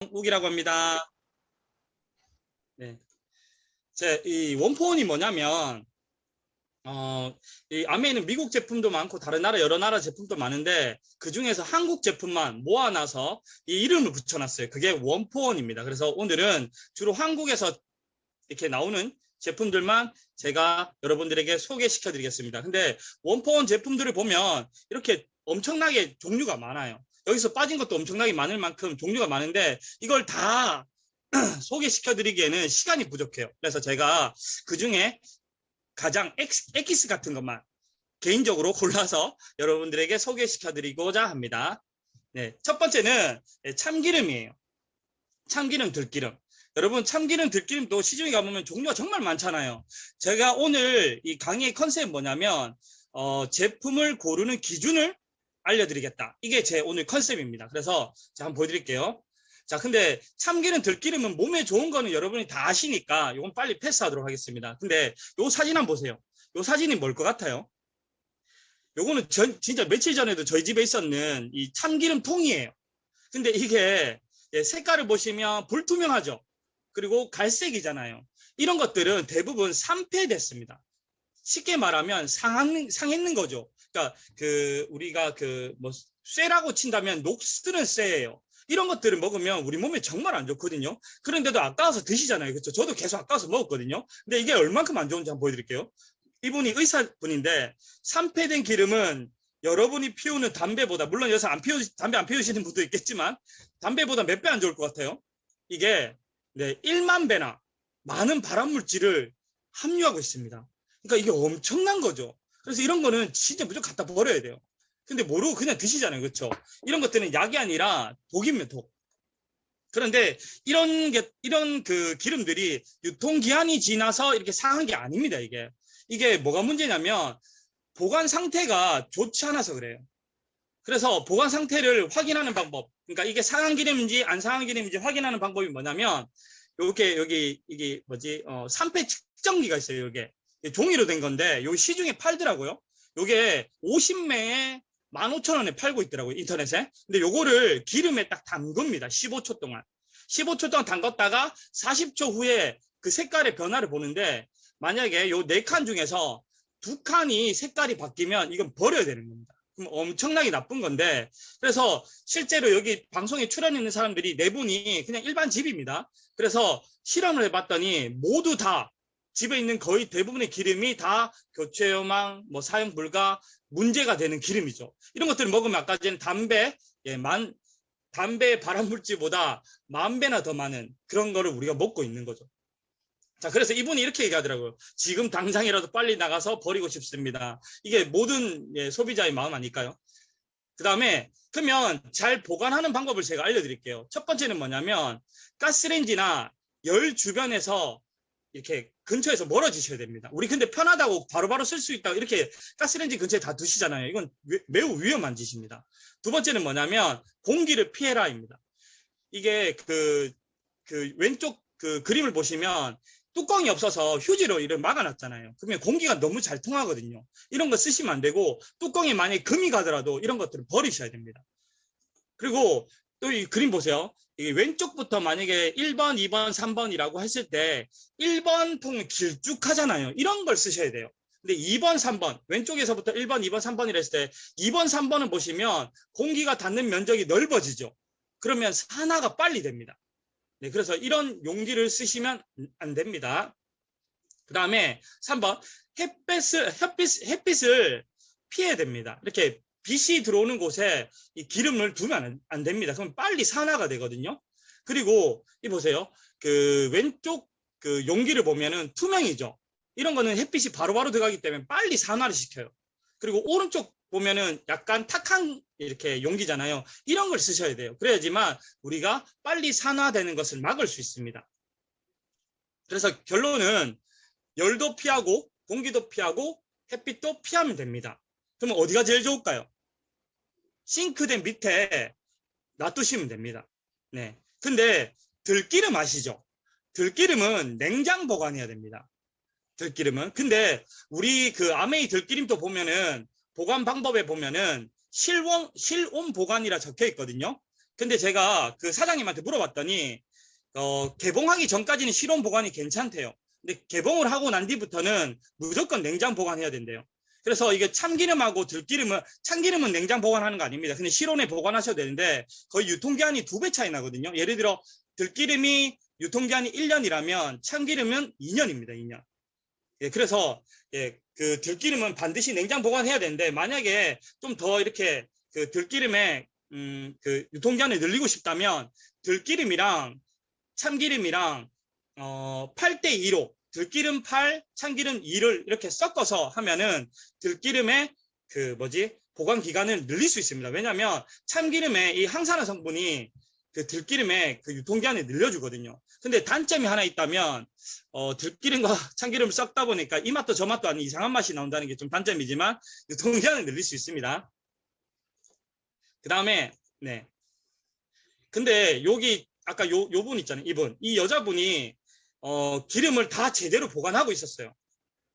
욱이라고 합니다. 네. 이 원포원이 뭐냐면, 이 아메이는 미국 제품도 많고 다른 나라 여러 나라 제품도 많은데 그 중에서 한국 제품만 모아놔서 이 이름을 붙여놨어요. 그게 원포원입니다. 그래서 오늘은 주로 한국에서 이렇게 나오는 제품들만 제가 여러분들에게 소개시켜 드리겠습니다. 근데 원포원 제품들을 보면 이렇게 엄청나게 종류가 많아요. 여기서 빠진 것도 엄청나게 많을 만큼 종류가 많은데 이걸 다 소개시켜 드리기에는 시간이 부족해요. 그래서 제가 그 중에 가장 엑기스 같은 것만 개인적으로 골라서 여러분들에게 소개시켜 드리고자 합니다. 네, 첫 번째는 참기름이에요. 참기름, 들기름. 여러분, 참기름, 들기름도 시중에 가보면 종류가 정말 많잖아요. 제가 오늘 이 강의의 컨셉은 뭐냐면 제품을 고르는 기준을 알려드리겠다. 이게 제 오늘 컨셉입니다. 그래서 제가 한번 보여드릴게요. 자, 근데 참기름, 들기름은 몸에 좋은 거는 여러분이 다 아시니까 이건 빨리 패스하도록 하겠습니다. 근데 요 사진 한번 보세요. 요 사진이 뭘 것 같아요? 요거는 진짜 며칠 전에도 저희 집에 있었는 이 참기름 통이에요. 근데 이게 색깔을 보시면 불투명하죠. 그리고 갈색이잖아요. 이런 것들은 대부분 산패됐습니다. 쉽게 말하면 상했는 거죠. 그러니까 우리가 뭐 쇠라고 친다면 녹슬은 쇠예요. 이런 것들을 먹으면 우리 몸에 정말 안 좋거든요. 그런데도 아까워서 드시잖아요. 그렇죠? 저도 계속 아까워서 먹었거든요. 근데 이게 얼만큼 안 좋은지 한번 보여드릴게요. 이분이 의사분인데 산패된 기름은 여러분이 피우는 담배보다, 물론 여기서 담배 안 피우시는 분도 있겠지만 담배보다 몇 배 안 좋을 것 같아요. 이게 1만 배나 많은 발암물질을 함유하고 있습니다. 그러니까 이게 엄청난 거죠. 그래서 이런 거는 진짜 무조건 갖다 버려야 돼요. 근데 모르고 그냥 드시잖아요. 그렇죠? 이런 것들은 약이 아니라 독입니다. 독. 그런데 이런 그 기름들이 유통기한이 지나서 이렇게 상한 게 아닙니다. 이게 뭐가 문제냐면 보관 상태가 좋지 않아서 그래요. 그래서 보관 상태를 확인하는 방법, 그러니까 이게 상한 기름인지 안 상한 기름인지 확인하는 방법이 뭐냐면 이게 뭐지, 산패 측정기가 있어요. 이게 종이로 된 건데 요 시중에 팔더라고요. 요게 50매에 15,000원에 팔고 있더라고요, 인터넷에. 근데 요거를 기름에 딱 담급니다. 15초 동안. 15초 동안 담갔다가 40초 후에 그 색깔의 변화를 보는데 만약에 요 4칸 중에서 2칸이 색깔이 바뀌면 이건 버려야 되는 겁니다. 그럼 엄청나게 나쁜 건데, 그래서 실제로 여기 방송에 출연했는 사람들이 4분이 그냥 일반 집입니다. 그래서 실험을 해봤더니 모두 다 집에 있는 거의 대부분의 기름이 다 교체 요망, 뭐 사용 불가, 문제가 되는 기름이죠. 이런 것들을 먹으면 아까 전에 담배 발암물질보다 10,000배나 더 많은 그런 거를 우리가 먹고 있는 거죠. 자, 그래서 이분이 이렇게 얘기하더라고요. 지금 당장이라도 빨리 나가서 버리고 싶습니다. 이게 모든 소비자의 마음 아닐까요? 그 다음에 그러면 잘 보관하는 방법을 제가 알려드릴게요. 첫 번째는 뭐냐면 가스레인지나 열 주변에서 이렇게 근처에서 멀어지셔야 됩니다. 우리 근데 편하다고 바로바로 쓸 수 있다고 이렇게 가스레인지 근처에 다 두시잖아요. 이건 매우 위험한 짓입니다. 두 번째는 뭐냐면 공기를 피해라입니다. 이게 왼쪽 그림을 보시면 뚜껑이 없어서 휴지로 이를 막아놨잖아요. 그러면 공기가 너무 잘 통하거든요. 이런 거 쓰시면 안 되고 뚜껑에 만약에 금이 가더라도 이런 것들을 버리셔야 됩니다. 그리고 또 이 그림 보세요. 이게 왼쪽부터 만약에 1번, 2번, 3번이라고 했을 때 1번 통은 길쭉하잖아요. 이런 걸 쓰셔야 돼요. 근데 2번, 3번, 왼쪽에서부터 1번, 2번, 3번이라 했을 때 2번, 3번을 보시면 공기가 닿는 면적이 넓어지죠. 그러면 산화가 빨리 됩니다. 네, 그래서 이런 용기를 쓰시면 안 됩니다. 그 다음에 3번, 햇빛을 피해야 됩니다. 이렇게 빛이 들어오는 곳에 이 기름을 두면 안 됩니다. 그럼 빨리 산화가 되거든요. 그리고 이 보세요. 그 왼쪽 그 용기를 보면은 투명이죠. 이런 거는 햇빛이 바로바로 들어가기 때문에 빨리 산화를 시켜요. 그리고 오른쪽 보면은 약간 탁한 이렇게 용기잖아요. 이런 걸 쓰셔야 돼요. 그래야지만 우리가 빨리 산화되는 것을 막을 수 있습니다. 그래서 결론은 열도 피하고 공기도 피하고 햇빛도 피하면 됩니다. 그러면 어디가 제일 좋을까요? 싱크대 밑에 놔두시면 됩니다. 네. 근데 들기름 아시죠? 들기름은 냉장 보관해야 됩니다. 들기름은. 근데 우리 그 아메이 들기름도 보면은 보관 방법에 보면은 실온 보관이라 적혀 있거든요. 근데 제가 그 사장님한테 물어봤더니 개봉하기 전까지는 실온 보관이 괜찮대요. 근데 개봉을 하고 난 뒤부터는 무조건 냉장 보관해야 된대요. 그래서 이게 참기름하고 들기름은, 참기름은 냉장 보관하는 거 아닙니다. 근데 실온에 보관하셔도 되는데 거의 유통기한이 2배 차이 나거든요. 예를 들어 들기름이 유통기한이 1년이라면 참기름은 2년입니다. 2년. 예, 그래서 예, 그 들기름은 반드시 냉장 보관해야 되는데, 만약에 좀 더 이렇게 그 들기름의 그 유통기한을 늘리고 싶다면 들기름이랑 참기름이랑 8대 2로 들기름 8, 참기름 2를 이렇게 섞어서 하면은 들기름의 그 보관 기간을 늘릴 수 있습니다. 왜냐하면 참기름의 이 항산화 성분이 그 들기름의 그 유통기한을 늘려주거든요. 근데 단점이 하나 있다면 들기름과 참기름을 섞다 보니까 이 맛도 저 맛도 아닌 이상한 맛이 나온다는 게 좀 단점이지만 유통기한을 늘릴 수 있습니다. 그 다음에 네. 근데 여기 아까 요 분 있잖아요. 이 여자분이 기름을 다 제대로 보관하고 있었어요.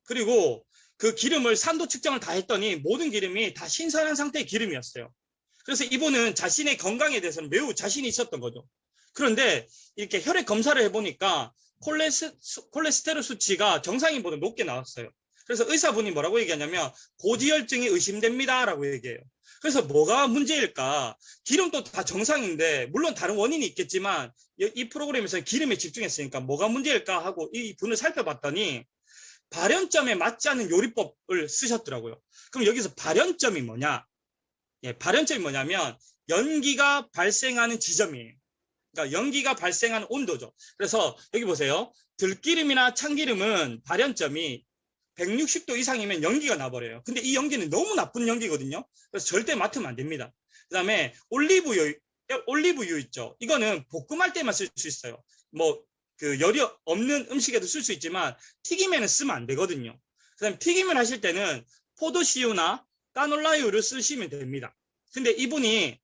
그리고 그 기름을 산도 측정을 다 했더니 모든 기름이 다 신선한 상태의 기름이었어요. 그래서 이분은 자신의 건강에 대해서는 매우 자신이 있었던 거죠. 그런데 이렇게 혈액 검사를 해보니까 콜레스테롤 수치가 정상인보다 높게 나왔어요. 그래서 의사분이 뭐라고 얘기하냐면 고지혈증이 의심됩니다라고 얘기해요. 그래서 뭐가 문제일까? 기름도 다 정상인데, 물론 다른 원인이 있겠지만 이 프로그램에서 기름에 집중했으니까 뭐가 문제일까 하고 이 분을 살펴봤더니 발연점에 맞지 않는 요리법을 쓰셨더라고요. 그럼 여기서 발연점이 뭐냐? 예, 발연점이 뭐냐면 연기가 발생하는 지점이에요. 그러니까 연기가 발생하는 온도죠. 그래서 여기 보세요. 들기름이나 참기름은 발연점이 160도 이상이면 연기가 나버려요. 근데 이 연기는 너무 나쁜 연기거든요. 그래서 절대 맡으면 안 됩니다. 그 다음에 올리브유 있죠. 이거는 볶음할 때만 쓸 수 있어요. 뭐 그 열이 없는 음식에도 쓸 수 있지만 튀김에는 쓰면 안 되거든요. 그 다음에 튀김을 하실 때는 포도씨유나 까놀라유를 쓰시면 됩니다. 근데 이분이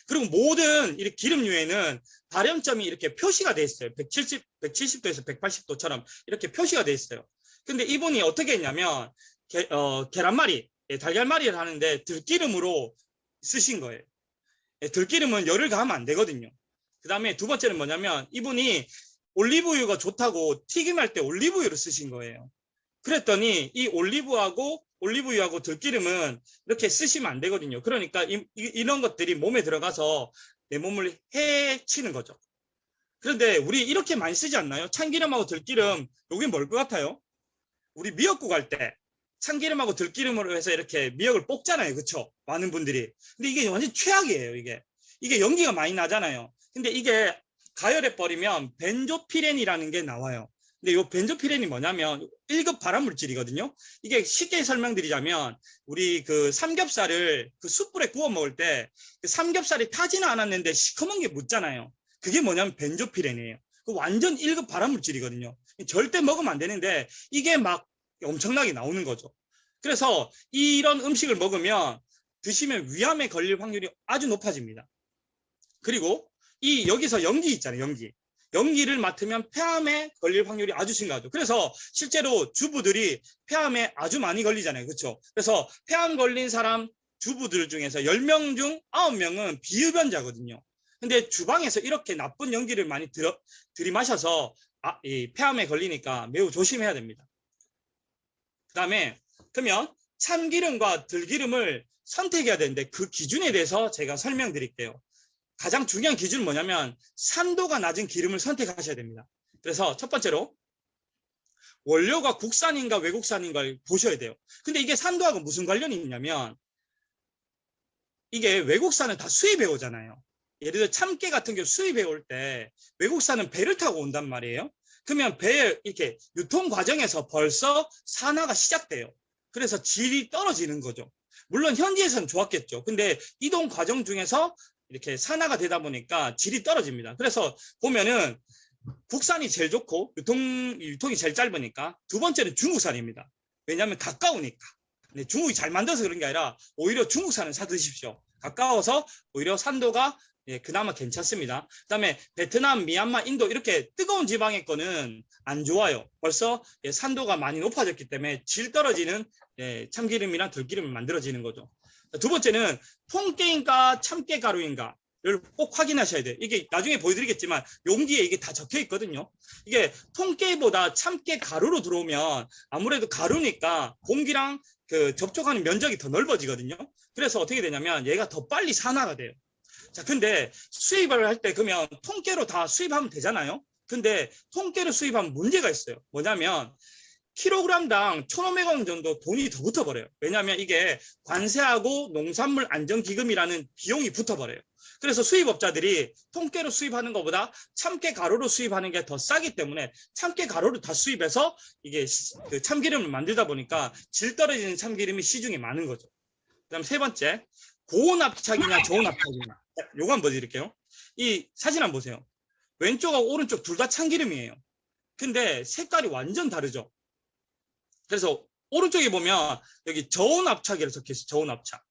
그리고 모든 이렇게 기름류에는 발연점이 이렇게 표시가 돼 있어요. 170도에서 180도처럼 이렇게 표시가 돼 있어요. 근데 이분이 어떻게 했냐면 계란말이, 달걀말이를 하는데 들기름으로 쓰신 거예요. 들기름은 열을 가하면 안 되거든요. 그 다음에 두 번째는 뭐냐면 이분이 올리브유가 좋다고 튀김할 때 올리브유를 쓰신 거예요. 그랬더니 이 올리브유하고 들기름은 이렇게 쓰시면 안 되거든요. 그러니까 이런 것들이 몸에 들어가서 내 몸을 해치는 거죠. 그런데 우리 이렇게 많이 쓰지 않나요? 참기름하고 들기름, 요게 뭘 것 같아요? 우리 미역국 할 때 참기름하고 들기름으로 해서 이렇게 미역을 볶잖아요. 그렇죠? 많은 분들이. 근데 이게 완전 최악이에요. 이게 연기가 많이 나잖아요. 근데 이게 가열해 버리면 벤조피렌이라는 게 나와요. 근데 이 벤조피렌이 뭐냐면 1급 발암물질이거든요. 이게 쉽게 설명드리자면 우리 그 삼겹살을 그 숯불에 구워 먹을 때 그 삼겹살이 타지는 않았는데 시커먼 게 묻잖아요. 그게 뭐냐면 벤조피렌이에요. 그 완전 1급 발암물질이거든요. 절대 먹으면 안 되는데 이게 막 엄청나게 나오는 거죠. 그래서 이런 음식을 먹으면 드시면 위암에 걸릴 확률이 아주 높아집니다. 그리고 여기서 연기 있잖아요. 연기를 맡으면 폐암에 걸릴 확률이 아주 증가하죠. 그래서 실제로 주부들이 폐암에 아주 많이 걸리잖아요. 그렇죠? 그래서 폐암 걸린 사람 주부들 중에서 10명 중 9명은 비흡연자거든요. 근데 주방에서 이렇게 나쁜 연기를 많이 들이마셔서 이 폐암에 걸리니까 매우 조심해야 됩니다. 그 다음에 그러면 참기름과 들기름을 선택해야 되는데 그 기준에 대해서 제가 설명드릴게요. 가장 중요한 기준은 뭐냐면 산도가 낮은 기름을 선택하셔야 됩니다. 그래서 첫 번째로 원료가 국산인가 외국산인가를 보셔야 돼요. 근데 이게 산도하고 무슨 관련이 있냐면 이게 외국산은 다 수입해 오잖아요. 예를 들어 참깨 같은 경우 수입해 올 때 외국산은 배를 타고 온단 말이에요. 그러면 배에 이렇게 유통 과정에서 벌써 산화가 시작돼요. 그래서 질이 떨어지는 거죠. 물론 현지에서는 좋았겠죠. 근데 이동 과정 중에서 이렇게 산화가 되다 보니까 질이 떨어집니다. 그래서 보면은 국산이 제일 좋고 유통이 제일 짧으니까 두 번째는 중국산입니다. 왜냐하면 가까우니까. 근데 중국이 잘 만들어서 그런 게 아니라 오히려 중국산을 사 드십시오. 가까워서 오히려 산도가 그나마 괜찮습니다. 그다음에 베트남, 미얀마, 인도 이렇게 뜨거운 지방의 거는 안 좋아요. 벌써 산도가 많이 높아졌기 때문에 질 떨어지는 참기름이랑 들기름이 만들어지는 거죠. 두 번째는 통깨인가 참깨가루인가 를 꼭 확인하셔야 돼요. 이게 나중에 보여드리겠지만 용기에 이게 다 적혀 있거든요. 이게 통깨보다 참깨 가루로 들어오면 아무래도 가루니까 공기랑 그 접촉하는 면적이 더 넓어지거든요. 그래서 어떻게 되냐면 얘가 더 빨리 산화가 돼요. 자, 근데 수입을 할 때 그러면 통깨로 다 수입하면 되잖아요. 근데 통깨로 수입하면 문제가 있어요. 뭐냐면 킬로그램당 1,500원 정도 돈이 더 붙어버려요. 왜냐하면 이게 관세하고 농산물 안전기금이라는 비용이 붙어버려요. 그래서 수입업자들이 통깨로 수입하는 것보다 참깨 가루로 수입하는 게 더 싸기 때문에 참깨 가루를 다 수입해서 이게 그 참기름을 만들다 보니까 질 떨어지는 참기름이 시중에 많은 거죠. 그다음 세 번째, 고온 압착이냐 저온 압착이냐. 요거 한번 보여드릴게요. 이 사진 한번 보세요. 왼쪽하고 오른쪽 둘 다 참기름이에요. 근데 색깔이 완전 다르죠. 그래서 오른쪽에 보면 여기 저온 압착이라고 적혀 있어요. 저온 압착.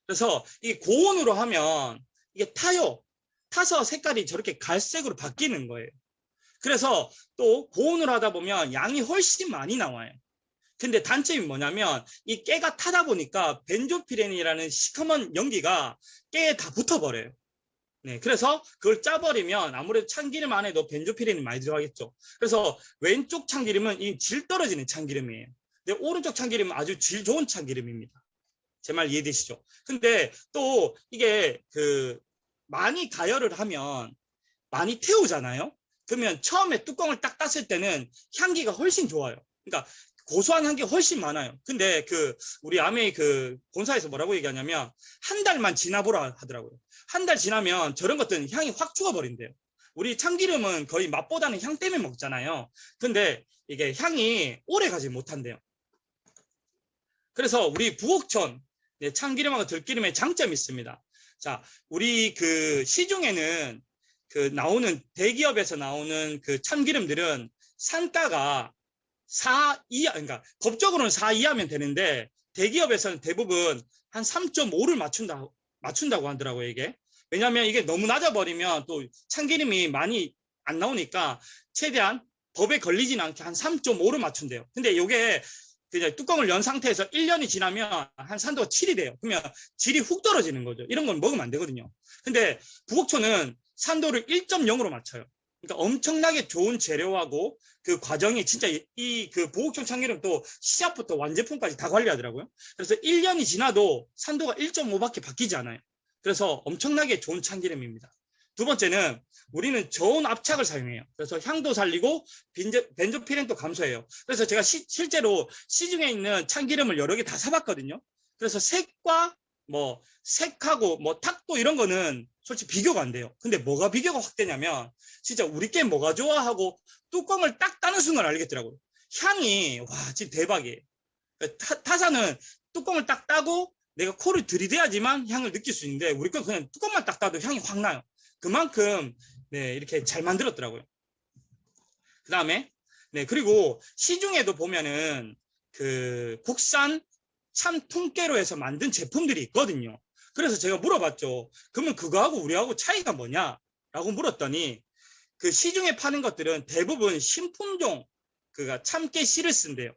그래서 이 고온으로 하면 이게 타요. 타서 색깔이 저렇게 갈색으로 바뀌는 거예요. 그래서 또 고온으로 하다 보면 양이 훨씬 많이 나와요. 근데 단점이 뭐냐면 이 깨가 타다 보니까 벤조피렌이라는 시커먼 연기가 깨에 다 붙어버려요. 네, 그래서 그걸 짜버리면 아무래도 참기름 안에도 벤조피렌이 많이 들어가겠죠. 그래서 왼쪽 참기름은 이 질 떨어지는 참기름이에요. 근데 오른쪽 참기름은 아주 질 좋은 참기름입니다. 제 말 이해되시죠? 근데 또 이게 그 많이 가열을 하면 많이 태우잖아요. 그러면 처음에 뚜껑을 딱 땄을 때는 향기가 훨씬 좋아요. 그러니까 고소한 향기가 훨씬 많아요. 근데 그 우리 아메이 그 본사에서 뭐라고 얘기하냐면 한 달만 지나보라 하더라고요. 한 달 지나면 저런 것들은 향이 확 죽어버린대요. 우리 참기름은 거의 맛보다는 향 때문에 먹잖아요. 근데 이게 향이 오래 가지 못한대요. 그래서 우리 부옥천 참기름하고 들기름의 장점이 있습니다. 자, 우리 그 시중에는 그 나오는 대기업에서 나오는 그 참기름들은 산가가 4 이하, 그러니까 법적으로는 4 이하면 되는데 대기업에서는 대부분 한 3.5를 맞춘다고 하더라고요, 이게. 왜냐하면 이게 너무 낮아버리면 또 참기름이 많이 안 나오니까 최대한 법에 걸리진 않게 한 3.5를 맞춘대요. 근데 이게 그냥 뚜껑을 연 상태에서 1년이 지나면 한 산도가 7이 돼요. 그러면 질이 훅 떨어지는 거죠. 이런 건 먹으면 안 되거든요. 근데 부옥초는 산도를 1.0으로 맞춰요. 그러니까 엄청나게 좋은 재료하고 그 과정이 진짜 이 그 부옥청 참기름도 시작부터 완제품까지 다 관리하더라고요. 그래서 1년이 지나도 산도가 1.5밖에 바뀌지 않아요. 그래서 엄청나게 좋은 참기름입니다. 두 번째는 우리는 저온 압착을 사용해요. 그래서 향도 살리고 벤조피렌도 감소해요. 그래서 제가 실제로 시중에 있는 참기름을 여러 개 다 사봤거든요. 그래서 색과 뭐 색하고 뭐 탁도 이런 거는 솔직히 비교가 안 돼요. 근데 뭐가 비교가 확 되냐면 진짜 우리 게 뭐가 좋아 하고 뚜껑을 딱 따는 순간 알겠더라고요. 향이 와 진짜 대박이에요. 타사는 뚜껑을 딱 따고 내가 코를 들이대야지만 향을 느낄 수 있는데 우리 건 그냥 뚜껑만 딱 따도 향이 확 나요. 그만큼 네, 이렇게 잘 만들었더라고요. 그 다음에 네, 그리고 시중에도 보면은 그 국산 참통깨로 해서 만든 제품들이 있거든요. 그래서 제가 물어봤죠. 그러면 그거하고 우리하고 차이가 뭐냐? 라고 물었더니 그 시중에 파는 것들은 대부분 신품종 그가 참깨 씨를 쓴대요.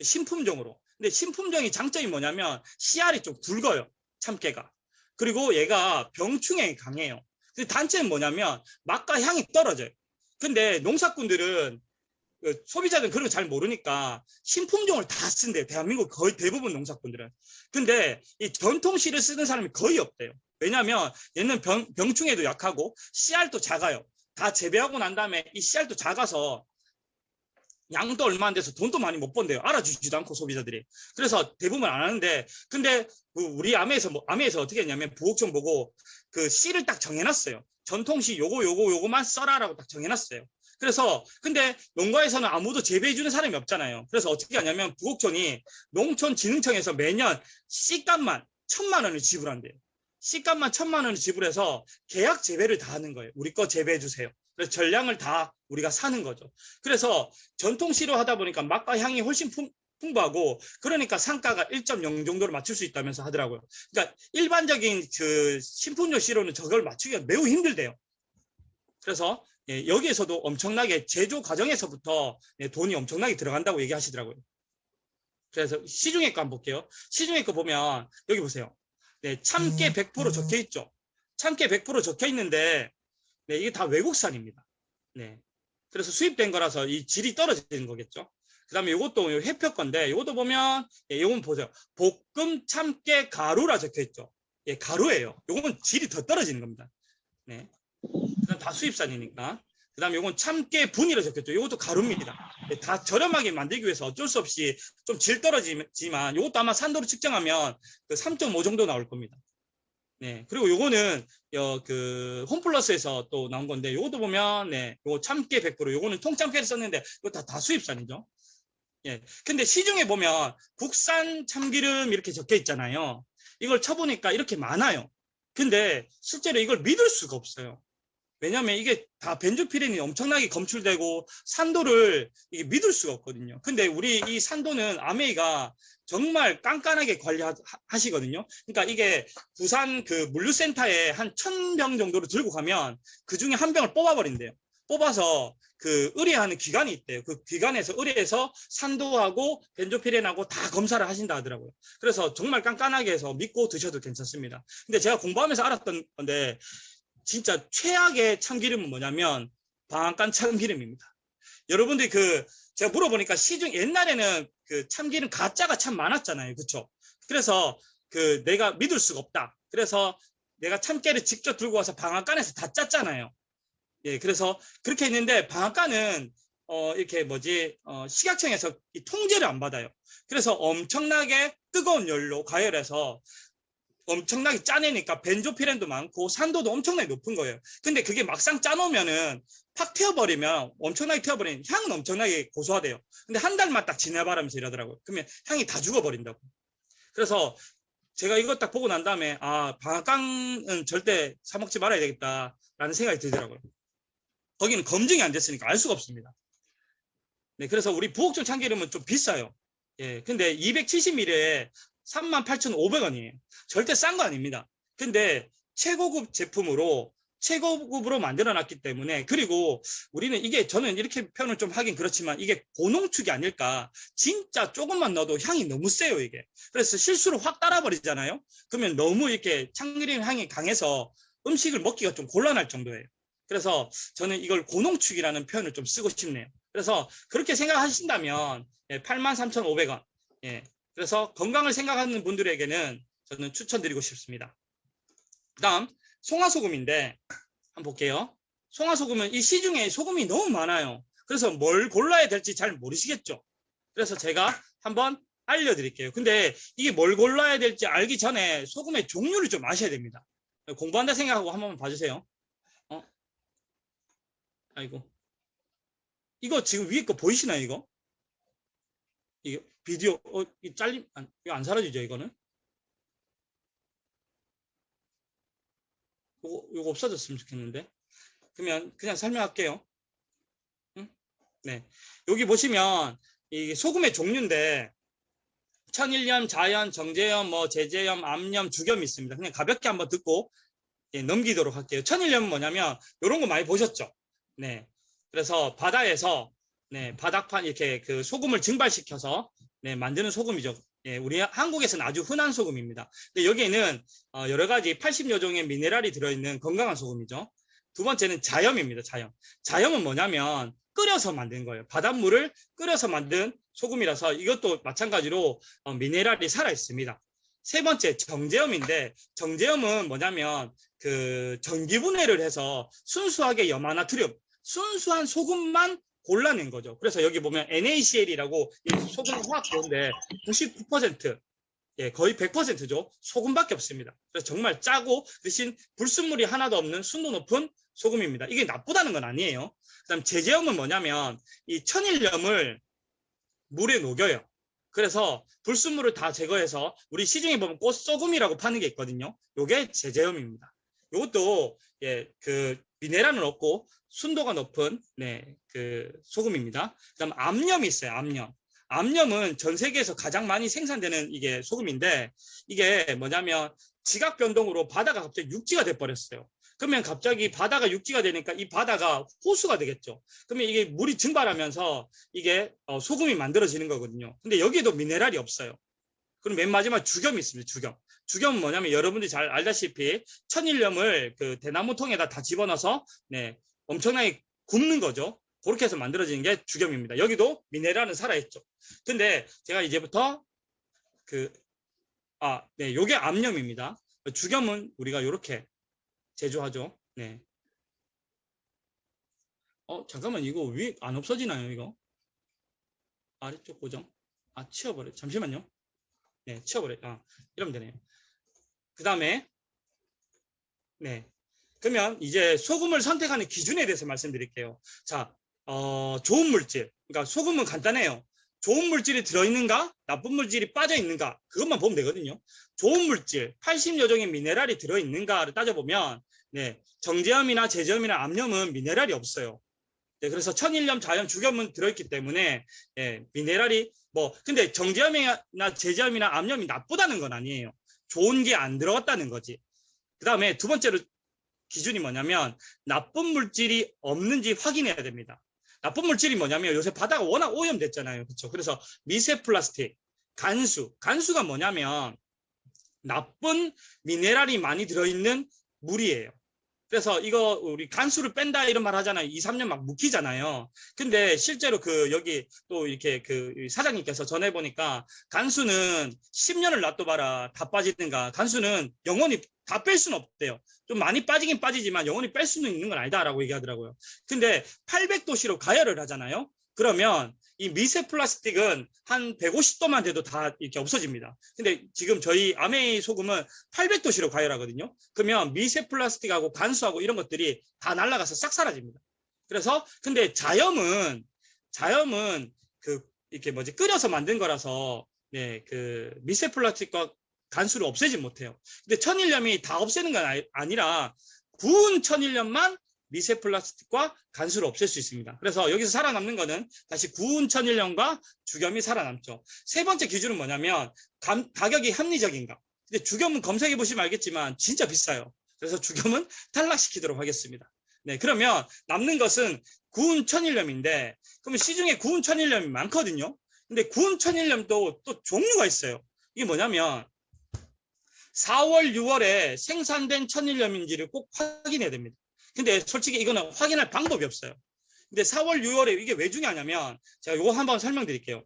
신품종으로. 근데 신품종이 장점이 뭐냐면 씨알이 좀 굵어요. 참깨가. 그리고 얘가 병충해에 강해요. 근데 단점은 뭐냐면 맛과 향이 떨어져요. 근데 농사꾼들은 소비자들은 그런 거 잘 모르니까 신품종을 다 쓴대요. 대한민국 거의 대부분 농사꾼들은. 근데 이 전통 씨를 쓰는 사람이 거의 없대요. 왜냐하면 얘는 병충해도 약하고 씨알도 작아요. 다 재배하고 난 다음에 이 씨알도 작아서 양도 얼마 안 돼서 돈도 많이 못 번대요. 알아주지도 않고 소비자들이. 그래서 대부분 안 하는데 근데 우리 아메에서 어떻게 했냐면 부옥청 보고 그 씨를 딱 정해놨어요. 전통씨 요거만 써라라고 딱 정해놨어요. 그래서 근데 농가에서는 아무도 재배해주는 사람이 없잖아요. 그래서 어떻게 하냐면 부옥청이 농촌진흥청에서 매년 씨값만 1,000만 원을 지불한대요. 씨값만 1,000만 원을 지불해서 계약 재배를 다 하는 거예요. 우리 거 재배해주세요. 그래서 전량을 다 우리가 사는 거죠. 그래서 전통씨로 하다 보니까 맛과 향이 훨씬 풍부하고 그러니까 상가가 1.0 정도로 맞출 수 있다면서 하더라고요. 그러니까 일반적인 그 신품종 씨로는 저걸 맞추기가 매우 힘들대요. 그래서 여기에서도 엄청나게 제조 과정에서부터 돈이 엄청나게 들어간다고 얘기하시더라고요. 그래서 시중에 거 한번 볼게요. 시중에 거 보면 여기 보세요. 네, 참깨 100% 적혀 있죠. 참깨 100% 적혀 있는데 네, 이게 다 외국산입니다. 네. 그래서 수입된 거라서 이 질이 떨어지는 거겠죠. 그다음에 이것도 회표 건데 이것도 보면 예, 이건 보세요. 볶음 참깨 가루라 적혀 있죠. 예, 가루예요. 이건 질이 더 떨어지는 겁니다. 네. 그다음 다 수입산이니까. 그다음에 이건 참깨 분이라 적혔죠. 이것도 가루입니다. 예, 다 저렴하게 만들기 위해서 어쩔 수 없이 좀 질 떨어지지만 이것도 아마 산도로 측정하면 그 3.5 정도 나올 겁니다. 네. 그리고 요거는 그 홈플러스에서 또 나온 건데 요것도 보면 네. 요거 참깨 100% 요거는 통참깨를 썼는데 이거 다 수입산이죠. 예. 근데 시중에 보면 국산 참기름 이렇게 적혀 있잖아요. 이걸 쳐보니까 이렇게 많아요. 근데 실제로 이걸 믿을 수가 없어요. 왜냐하면 이게 다 벤조피렌이 엄청나게 검출되고 산도를 이게 믿을 수가 없거든요. 근데 우리 이 산도는 아메이가 정말 깐깐하게 관리하시거든요. 그러니까 이게 부산 그 물류센터에 한 1000병 정도를 들고 가면 그 중에 한 병을 뽑아버린대요. 뽑아서 그 의뢰하는 기관이 있대요. 그 기관에서 의뢰해서 산도하고 벤조피렌하고 다 검사를 하신다 하더라고요. 그래서 정말 깐깐하게 해서 믿고 드셔도 괜찮습니다. 근데 제가 공부하면서 알았던 건데 진짜 최악의 참기름은 뭐냐면 방앗간 참기름입니다. 여러분들이 그 제가 물어보니까 시중 옛날에는 그 참기름 가짜가 참 많았잖아요. 그렇죠? 그래서 그 내가 믿을 수가 없다. 그래서 내가 참깨를 직접 들고 와서 방앗간에서 다 짰잖아요. 예, 그래서 그렇게 했는데 방앗간은 이렇게 뭐지 식약청에서 이 통제를 안 받아요. 그래서 엄청나게 뜨거운 열로 가열해서 엄청나게 짜내니까 벤조피렌도 많고 산도도 엄청나게 높은 거예요. 근데 그게 막상 짜놓으면은 팍 튀어버리면 엄청나게 튀어버리면 향은 엄청나게 고소하대요. 근데 한 달만 딱 지내바라면서 이러더라고요. 그러면 향이 다 죽어버린다고. 그래서 제가 이거 딱 보고 난 다음에 아 방앗간은 절대 사 먹지 말아야 되겠다라는 생각이 들더라고요. 거기는 검증이 안 됐으니까 알 수가 없습니다. 네, 그래서 우리 부엌종 참기름은 좀 비싸요. 예, 근데 270ml에 38,500원이에요. 절대 싼 거 아닙니다. 근데 최고급 제품으로 최고급으로 만들어 놨기 때문에 그리고 우리는 이게 저는 이렇게 표현을 좀 하긴 그렇지만 이게 고농축이 아닐까. 진짜 조금만 넣어도 향이 너무 세요, 이게. 그래서 실수로 확 따라버리잖아요. 그러면 너무 이렇게 참기름 향이 강해서 음식을 먹기가 좀 곤란할 정도예요. 그래서 저는 이걸 고농축이라는 표현을 좀 쓰고 싶네요. 그래서 그렇게 생각하신다면 83,500원. 예. 그래서 건강을 생각하는 분들에게는 저는 추천드리고 싶습니다. 그다음 송화소금인데 한번 볼게요. 송화소금은 이 시중에 소금이 너무 많아요. 그래서 뭘 골라야 될지 잘 모르시겠죠. 그래서 제가 한번 알려드릴게요. 근데 이게 뭘 골라야 될지 알기 전에 소금의 종류를 좀 아셔야 됩니다. 공부한다 생각하고 한번 봐주세요. 아이고. 이거 지금 위에 거 보이시나요, 이거? 이게 비디오, 이 잘림, 이거 안 사라지죠, 이거는? 요거 없어졌으면 좋겠는데. 그러면 그냥 설명할게요. 응? 네. 여기 보시면 이 소금의 종류인데 천일염, 자연, 정제염, 뭐 제제염, 암염, 주겸이 있습니다. 그냥 가볍게 한번 듣고 예, 넘기도록 할게요. 천일염은 뭐냐면 이런 거 많이 보셨죠? 네. 그래서 바다에서 네, 바닥판 이렇게 그 소금을 증발시켜서 네, 만드는 소금이죠. 예, 우리 한국에서는 아주 흔한 소금입니다. 근데 여기에는 여러 가지 80여 종의 미네랄이 들어있는 건강한 소금이죠. 두 번째는 자염입니다. 자염. 자염은 뭐냐면 끓여서 만든 거예요. 바닷물을 끓여서 만든 소금이라서 이것도 마찬가지로 미네랄이 살아 있습니다. 세 번째 정제염인데 정제염은 뭐냐면 그 전기분해를 해서 순수하게 염화나트륨, 순수한 소금만 골라낸 거죠. 그래서 여기 보면 NaCl이라고 소금 화학도인데 99%, 예, 거의 100%죠. 소금밖에 없습니다. 그래서 정말 짜고 대신 불순물이 하나도 없는 순도 높은 소금입니다. 이게 나쁘다는 건 아니에요. 그다음 제제염은 뭐냐면 이 천일염을 물에 녹여요. 그래서 불순물을 다 제거해서 우리 시중에 보면 꽃소금이라고 파는 게 있거든요. 이게 제제염입니다. 이것도 예, 그 미네랄은 없고 순도가 높은 네, 그 소금입니다. 그다음 암염이 있어요. 암염. 암염은 전 세계에서 가장 많이 생산되는 이게 소금인데 이게 뭐냐면 지각 변동으로 바다가 갑자기 육지가 돼 버렸어요. 그러면 갑자기 바다가 육지가 되니까 이 바다가 호수가 되겠죠. 그러면 이게 물이 증발하면서 이게 소금이 만들어지는 거거든요. 근데 여기에도 미네랄이 없어요. 그럼 맨 마지막 주겸이 있습니다. 주겸. 주겸은 뭐냐면 여러분들이 잘 알다시피 천일염을 그 대나무통에다 다 집어넣어서 네, 엄청나게 굽는 거죠. 그렇게 해서 만들어지는 게 주겸입니다. 여기도 미네랄은 살아있죠. 근데 제가 이제부터 네, 요게 암염입니다. 주겸은 우리가 이렇게 제조하죠. 네. 잠깐만, 이거 왜 안 없어지나요, 이거? 아래쪽 고정. 치워버려. 잠시만요. 네, 치워버려. 이러면 되네요. 그 다음에, 네. 그러면 이제 소금을 선택하는 기준에 대해서 말씀드릴게요. 자, 좋은 물질. 그러니까 소금은 간단해요. 좋은 물질이 들어있는가? 나쁜 물질이 빠져있는가? 그것만 보면 되거든요. 좋은 물질, 80여 종의 미네랄이 들어있는가를 따져보면, 네, 정제염이나 제제염이나 암염은 미네랄이 없어요. 네, 그래서 천일염, 자염, 주겸은 들어있기 때문에 예, 미네랄이 근데 정제염이나 제제염이나 암염이 나쁘다는 건 아니에요. 좋은 게 안 들어갔다는 거지. 그 다음에 두 번째로 기준이 뭐냐면 나쁜 물질이 없는지 확인해야 됩니다. 나쁜 물질이 뭐냐면 요새 바다가 워낙 오염됐잖아요. 그렇죠? 그래서 미세 플라스틱, 간수가 뭐냐면 나쁜 미네랄이 많이 들어있는 물이에요. 그래서 이거 우리 간수를 뺀다 이런 말 하잖아요. 2, 3년 막 묵히잖아요. 근데 실제로 여기 또 이렇게 사장님께서 전해보니까 간수는 10년을 놔둬봐라. 다 빠지든가. 간수는 영원히 다 뺄 수는 없대요. 좀 많이 빠지긴 빠지지만 영원히 뺄 수는 있는 건 아니다라고 얘기하더라고요. 근데 800도씨로 가열을 하잖아요. 그러면 이 미세 플라스틱은 한 150도만 돼도 다 이렇게 없어집니다. 근데 지금 저희 아메이 소금은 800도씨로 가열하거든요. 그러면 미세 플라스틱하고 간수하고 이런 것들이 다 날아가서 싹 사라집니다. 그래서 근데 자염은 이렇게 끓여서 만든 거라서 네, 미세 플라스틱과 간수를 없애지 못해요. 근데 천일염이 다 없애는 건 아니라 구운 천일염만 미세 플라스틱과 간수를 없앨 수 있습니다. 그래서 여기서 살아남는 거는 다시 구운 천일염과 주겸이 살아남죠. 세 번째 기준은 뭐냐면 가격이 합리적인가. 근데 주겸은 검색해 보시면 알겠지만 진짜 비싸요. 그래서 주겸은 탈락시키도록 하겠습니다. 네, 그러면 남는 것은 구운 천일염인데 그러면 시중에 구운 천일염이 많거든요. 근데 구운 천일염도 또 종류가 있어요. 이게 뭐냐면 4월, 6월에 생산된 천일염인지를 꼭 확인해야 됩니다. 근데 솔직히 이거는 확인할 방법이 없어요. 근데 4월, 6월에 이게 왜 중요하냐면 제가 이거 한번 설명드릴게요.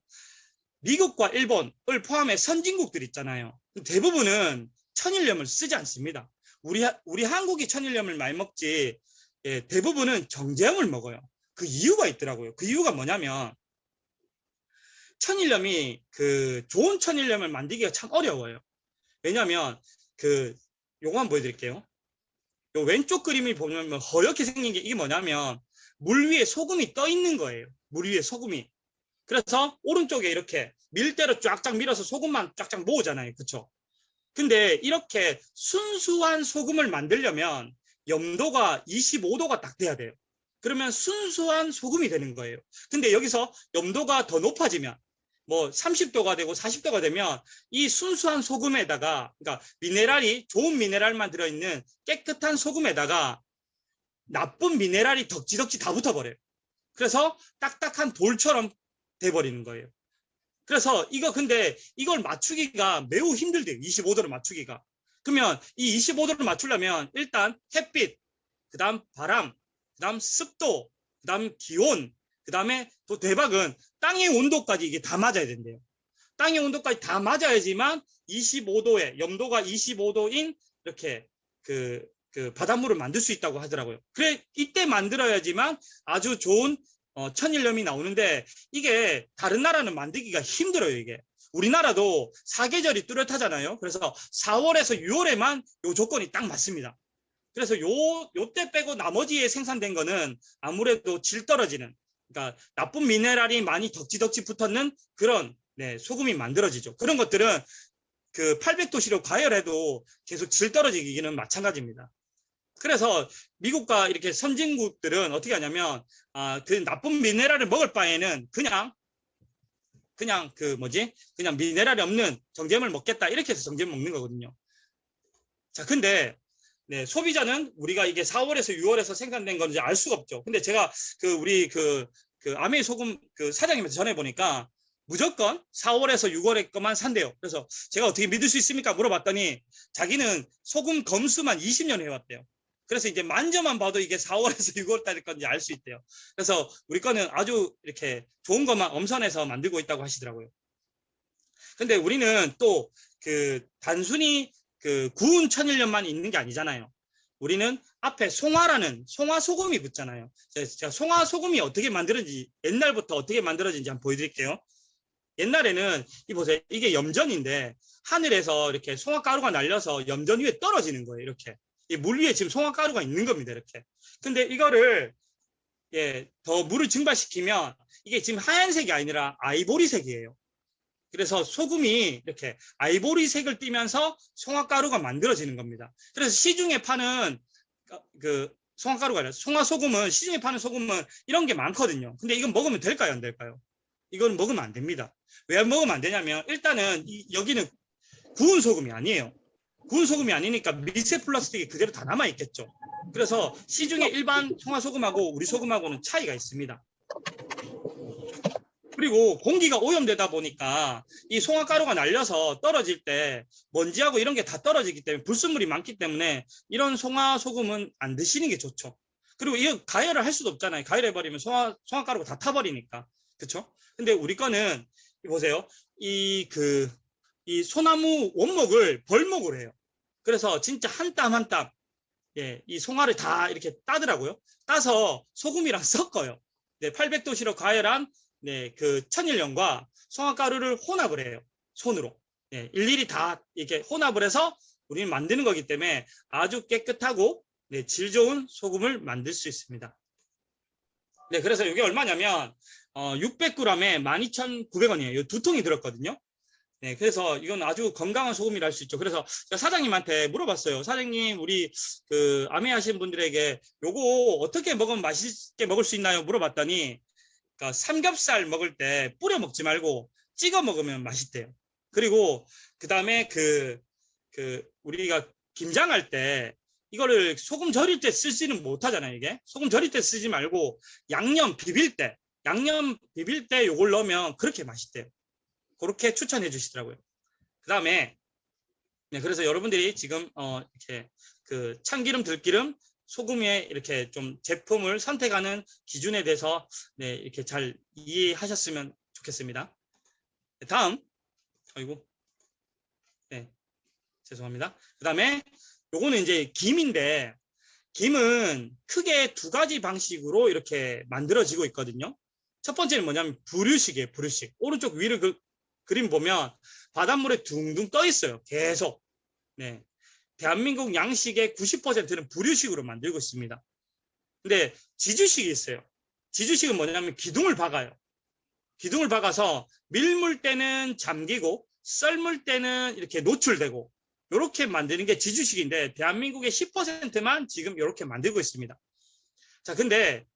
미국과 일본을 포함해 선진국들 있잖아요. 대부분은 천일염을 쓰지 않습니다. 우리 한국이 천일염을 많이 먹지 예, 대부분은 정제염을 먹어요. 그 이유가 있더라고요. 그 이유가 뭐냐면 천일염이 좋은 천일염을 만들기가 참 어려워요. 왜냐하면 요거 한번 보여드릴게요. 요 왼쪽 그림이 보면 허옇게 생긴 게 이게 뭐냐면 물 위에 소금이 떠 있는 거예요. 물 위에 소금이. 그래서 오른쪽에 이렇게 밀대로 쫙쫙 밀어서 소금만 쫙쫙 모으잖아요. 그렇죠? 근데 이렇게 순수한 소금을 만들려면 염도가 25도가 딱 돼야 돼요. 그러면 순수한 소금이 되는 거예요. 근데 여기서 염도가 더 높아지면 30도가 되고 40도가 되면 이 순수한 소금에다가 그러니까 좋은 미네랄만 들어있는 깨끗한 소금에다가 나쁜 미네랄이 덕지덕지 다 붙어버려요. 그래서 딱딱한 돌처럼 돼버리는 거예요. 그래서 근데 이걸 맞추기가 매우 힘들대요. 25도를 맞추기가. 그러면 이 25도를 맞추려면 일단 햇빛, 그 다음 바람, 그 다음 습도, 그 다음 기온, 그 다음에 또 대박은 땅의 온도까지 이게 다 맞아야 된대요. 땅의 온도까지 다 맞아야지만 25도에 염도가 25도인 이렇게 바닷물을 만들 수 있다고 하더라고요. 그래 이때 만들어야지만 아주 좋은 천일염이 나오는데 이게 다른 나라는 만들기가 힘들어요. 이게 우리나라도 사계절이 뚜렷하잖아요. 그래서 4월에서 6월에만 요 조건이 딱 맞습니다. 그래서 요때 빼고 나머지에 생산된 거는 아무래도 질 떨어지는 그러니까 나쁜 미네랄이 많이 덕지덕지 붙었는 그런 네, 소금이 만들어지죠. 그런 것들은 800도씨로 가열해도 계속 질 떨어지기는 마찬가지입니다. 그래서 미국과 이렇게 선진국들은 어떻게 하냐면 그 나쁜 미네랄을 먹을 바에는 그냥 미네랄이 없는 정제염을 먹겠다 이렇게 해서 정제염 먹는 거거든요. 자, 근데 네, 소비자는 우리가 이게 4월에서 6월에서 생산된 건지 알 수가 없죠. 근데 제가 우리 아메이 소금 사장님한테 전해 보니까 무조건 4월에서 6월에 것만 산대요. 그래서 제가 어떻게 믿을 수 있습니까? 물어봤더니 자기는 소금 검수만 20년 해왔대요. 그래서 이제 만져만 봐도 이게 4월에서 6월 달일 건지 알 수 있대요. 그래서 우리 거는 아주 이렇게 좋은 것만 엄선해서 만들고 있다고 하시더라고요. 근데 우리는 또 그 단순히 그 구운 천일염만 있는 게 아니잖아요. 우리는 앞에 송화라는 송화 소금이 붙잖아요. 제가 송화 소금이 어떻게 만들어진지 옛날부터 어떻게 만들어진지 한번 보여드릴게요. 옛날에는 이 보세요. 이게 염전인데 하늘에서 이렇게 송화가루가 날려서 염전 위에 떨어지는 거예요. 이렇게 이 물 위에 지금 송화가루가 있는 겁니다. 이렇게. 근데 이거를 더 물을 증발시키면 이게 지금 하얀색이 아니라 아이보리색이에요. 그래서 소금이 이렇게 아이보리색을 띠면서 송화가루가 만들어지는 겁니다. 그래서 시중에 파는 그 송화가루가 아니라 송화소금은 시중에 파는 소금은 이런 게 많거든요. 근데 이건 먹으면 될까요? 안 될까요? 이건 먹으면 안 됩니다. 왜 먹으면 안 되냐면 일단은 여기는 구운 소금이 아니에요. 구운 소금이 아니니까 미세 플라스틱이 그대로 다 남아 있겠죠. 그래서 시중에 일반 송화소금하고 우리 소금하고는 차이가 있습니다. 그리고 공기가 오염되다 보니까 이 송화가루가 날려서 떨어질 때 먼지하고 이런 게 다 떨어지기 때문에 불순물이 많기 때문에 이런 송화소금은 안 드시는 게 좋죠. 그리고 이거 가열을 할 수도 없잖아요. 가열해버리면 송화가루가 다 타버리니까. 그렇죠? 근데 우리 거는 보세요. 이 소나무 원목을 벌목을 해요. 그래서 진짜 한 땀 한 땀, 이 송화를 다 이렇게 따더라고요. 따서 소금이랑 섞어요. 800도씨로 가열한 그 천일염과 송화가루를 혼합을 해요. 손으로. 일일이 다 이렇게 혼합을 해서 우리는 만드는 거기 때문에 아주 깨끗하고 질 좋은 소금을 만들 수 있습니다. 그래서 이게 얼마냐면 600g에 12,900원이에요. 두 통이 들었거든요. 그래서 이건 아주 건강한 소금이라 할 수 있죠. 그래서 제가 사장님한테 물어봤어요. 사장님, 우리 그 암회 하시는 분들에게 요거 어떻게 먹으면 맛있게 먹을 수 있나요? 물어봤더니 그러니까 삼겹살 먹을 때 뿌려 먹지 말고 찍어 먹으면 맛있대요. 그리고 그 다음에 우리가 김장할 때 이거를 소금 절일 때 쓰지는 못하잖아요. 이게 소금 절일 때 쓰지 말고 양념 비빌 때 요걸 넣으면 그렇게 맛있대요. 그렇게 추천해 주시더라고요. 그 다음에 그래서 여러분들이 지금 이렇게 그 참기름, 들기름, 소금에 이렇게 좀 제품을 선택하는 기준에 대해서 이렇게 잘 이해하셨으면 좋겠습니다. 다음, 죄송합니다. 그 다음에 요거는 이제 김인데 김은 크게 두 가지 방식으로 이렇게 만들어지고 있거든요. 첫 번째는 뭐냐면 부류식이에요. 부류식. 오른쪽 위를 그림 보면 바닷물에 둥둥 떠 있어요. 계속. 대한민국 양식의 90%는 부류식으로 만들고 있습니다. 근데 지주식이 있어요. 지주식은 뭐냐면 기둥을 박아요. 기둥을 박아서 밀물 때는 잠기고 썰물 때는 이렇게 노출되고 이렇게 만드는 게 지주식인데 대한민국의 10%만 지금 이렇게 만들고 있습니다. 자, 근데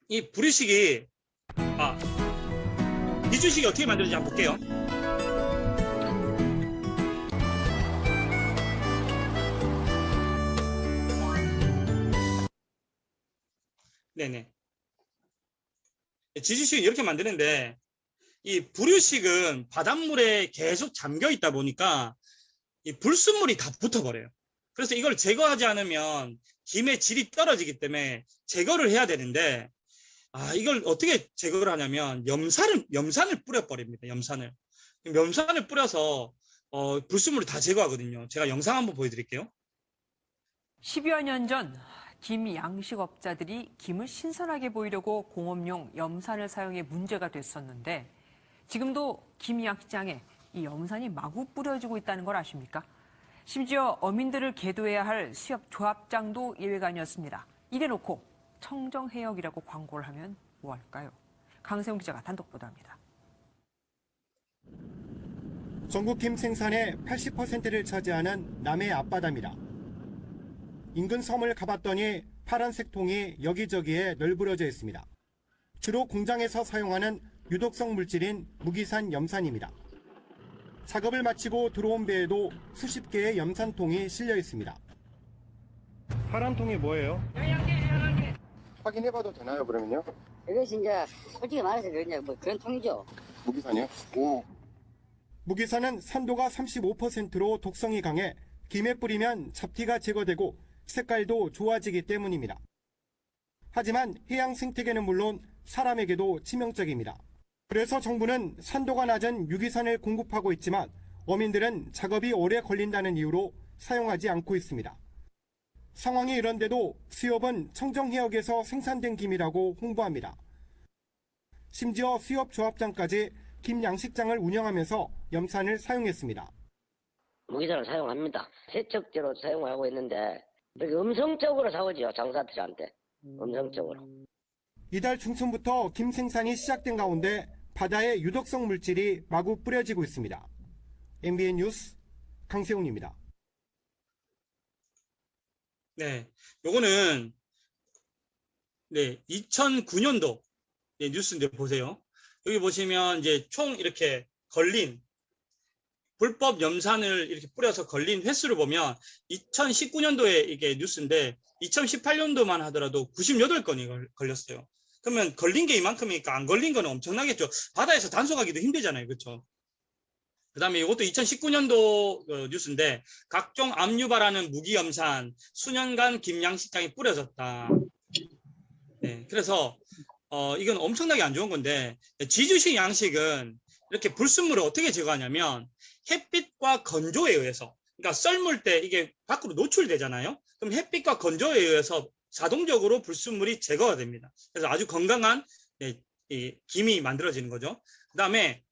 이 부류식이 지주식이 어떻게 만드는지 한번 볼게요. 네네. 지주식은 이렇게 만드는데 이 부류식은 바닷물에 계속 잠겨 있다 보니까 이 불순물이 다 붙어버려요. 그래서 이걸 제거하지 않으면 김의 질이 떨어지기 때문에 제거를 해야 되는데 이걸 어떻게 제거를 하냐면 염산을 뿌려버립니다. 염산을 뿌려서 불순물을 다 제거하거든요. 제가 영상 한번 보여드릴게요. 10여 년 전 김 양식업자들이 김을 신선하게 보이려고 공업용 염산을 사용해 문제가 됐었는데 지금도 김 양식장에 이 염산이 마구 뿌려지고 있다는 걸 아십니까? 심지어 어민들을 계도해야 할 수협 조합장도 예외가 아니었습니다. 이래놓고 청정해역이라고 광고를 하면 뭐할까요? 강세훈 기자가 단독 보도합니다. 전국 김 생산의 80%를 차지하는 남해 앞바다입니다. 인근 섬을 가봤더니 파란색 통이 여기저기에 널브러져 있습니다. 주로 공장에서 사용하는 유독성 물질인 무기산 염산입니다. 작업을 마치고 들어온 배에도 수십 개의 염산통이 실려 있습니다. 파란 통이 뭐예요? 확인해봐도 되나요, 그러면요? 이것이 이제 솔직히 말해서 그냥 뭐 그런 통이죠. 무기산이요? 오. 무기산은 산도가 35%로 독성이 강해 김에 뿌리면 잡티가 제거되고 색깔도 좋아지기 때문입니다. 하지만 해양 생태계는 물론 사람에게도 치명적입니다. 그래서 정부는 산도가 낮은 유기산을 공급하고 있지만 어민들은 작업이 오래 걸린다는 이유로 사용하지 않고 있습니다. 상황이 이런데도 수협은 청정해역에서 생산된 김이라고 홍보합니다. 심지어 수협조합장까지 김 양식장을 운영하면서 염산을 사용했습니다. 무기산을 사용합니다. 세척제로 사용하고 있는데 이렇게 음성적으로 사오죠. 장사들한테. 음성적으로. 이달 중순부터 김 생산이 시작된 가운데 바다에 유독성 물질이 마구 뿌려지고 있습니다. MBN 뉴스 강세웅입니다. 네, 요거는 2009년도 뉴스인데 보세요. 여기 보시면 이제 총 이렇게 걸린 불법 염산을 이렇게 뿌려서 걸린 횟수를 보면 2019년도에 이게 뉴스인데 2018년도만 하더라도 98건이 걸렸어요. 그러면 걸린 게 이만큼이니까 안 걸린 거는 엄청나겠죠. 바다에서 단속하기도 힘들잖아요. 그렇죠? 그 다음에 이것도 2019년도 뉴스인데 각종 압류바라는 무기염산 수년간 김양식장에 뿌려졌다. 네, 그래서 이건 엄청나게 안 좋은 건데 지주식 양식은 이렇게 불순물을 어떻게 제거하냐면 햇빛과 건조에 의해서, 그러니까 썰물 때 이게 밖으로 노출되잖아요. 그럼 햇빛과 건조에 의해서 자동적으로 불순물이 제거가 됩니다. 그래서 아주 건강한 이 김이 만들어지는 거죠. 그 다음에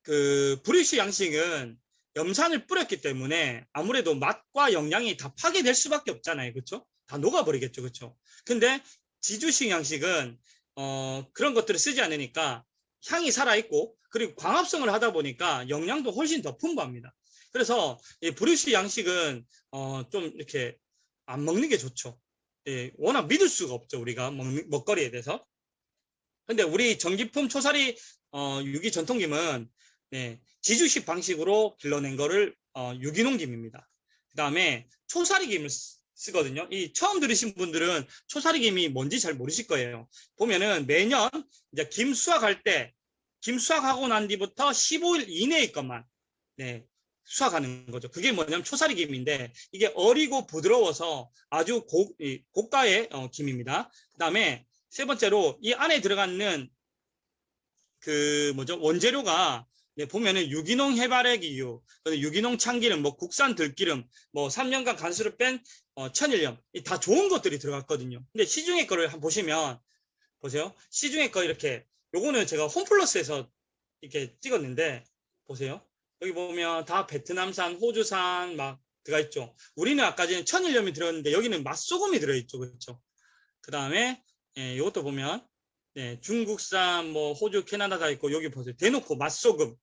그 불일식 양식은 염산을 뿌렸기 때문에 아무래도 맛과 영양이 다 파괴될 수밖에 없잖아요. 그렇죠? 다 녹아버리겠죠. 그렇죠? 근데 지주식 양식은 그런 것들을 쓰지 않으니까 향이 살아있고 그리고 광합성을 하다 보니까 영양도 훨씬 더 풍부합니다. 그래서 이 불일식 양식은 좀 이렇게 안 먹는 게 좋죠. 예, 워낙 믿을 수가 없죠. 우리가 먹거리에 대해서. 근데 우리 전기품 초사리 유기 전통김은 지주식 방식으로 길러낸 거를 유기농 김입니다. 그 다음에 초사리 김을 쓰거든요. 이 처음 들으신 분들은 초사리 김이 뭔지 잘 모르실 거예요. 보면은 매년 이제 김 수확할 때 김 수확하고 난 뒤부터 15일 이내의 것만 수확하는 거죠. 그게 뭐냐면 초사리 김인데 이게 어리고 부드러워서 아주 고가의 김입니다. 그 다음에 세 번째로 이 안에 들어가는 그 원재료가 보면은 유기농 해바라기유, 유기농 참기름, 뭐 국산 들기름, 뭐 3년간 간수를 뺀 천일염, 다 좋은 것들이 들어갔거든요. 근데 시중의 거를 한번 보시면 보세요. 시중의 거 이렇게 요거는 제가 홈플러스에서 이렇게 찍었는데 보세요. 여기 보면 다 베트남산, 호주산 막 들어가 있죠. 우리는 아까 전에 천일염이 들어갔는데 여기는 맛소금이 들어있죠. 그렇죠? 그 다음에 이것도 보면 중국산 뭐 호주, 캐나다 다 있고 여기 보세요. 대놓고 맛소금.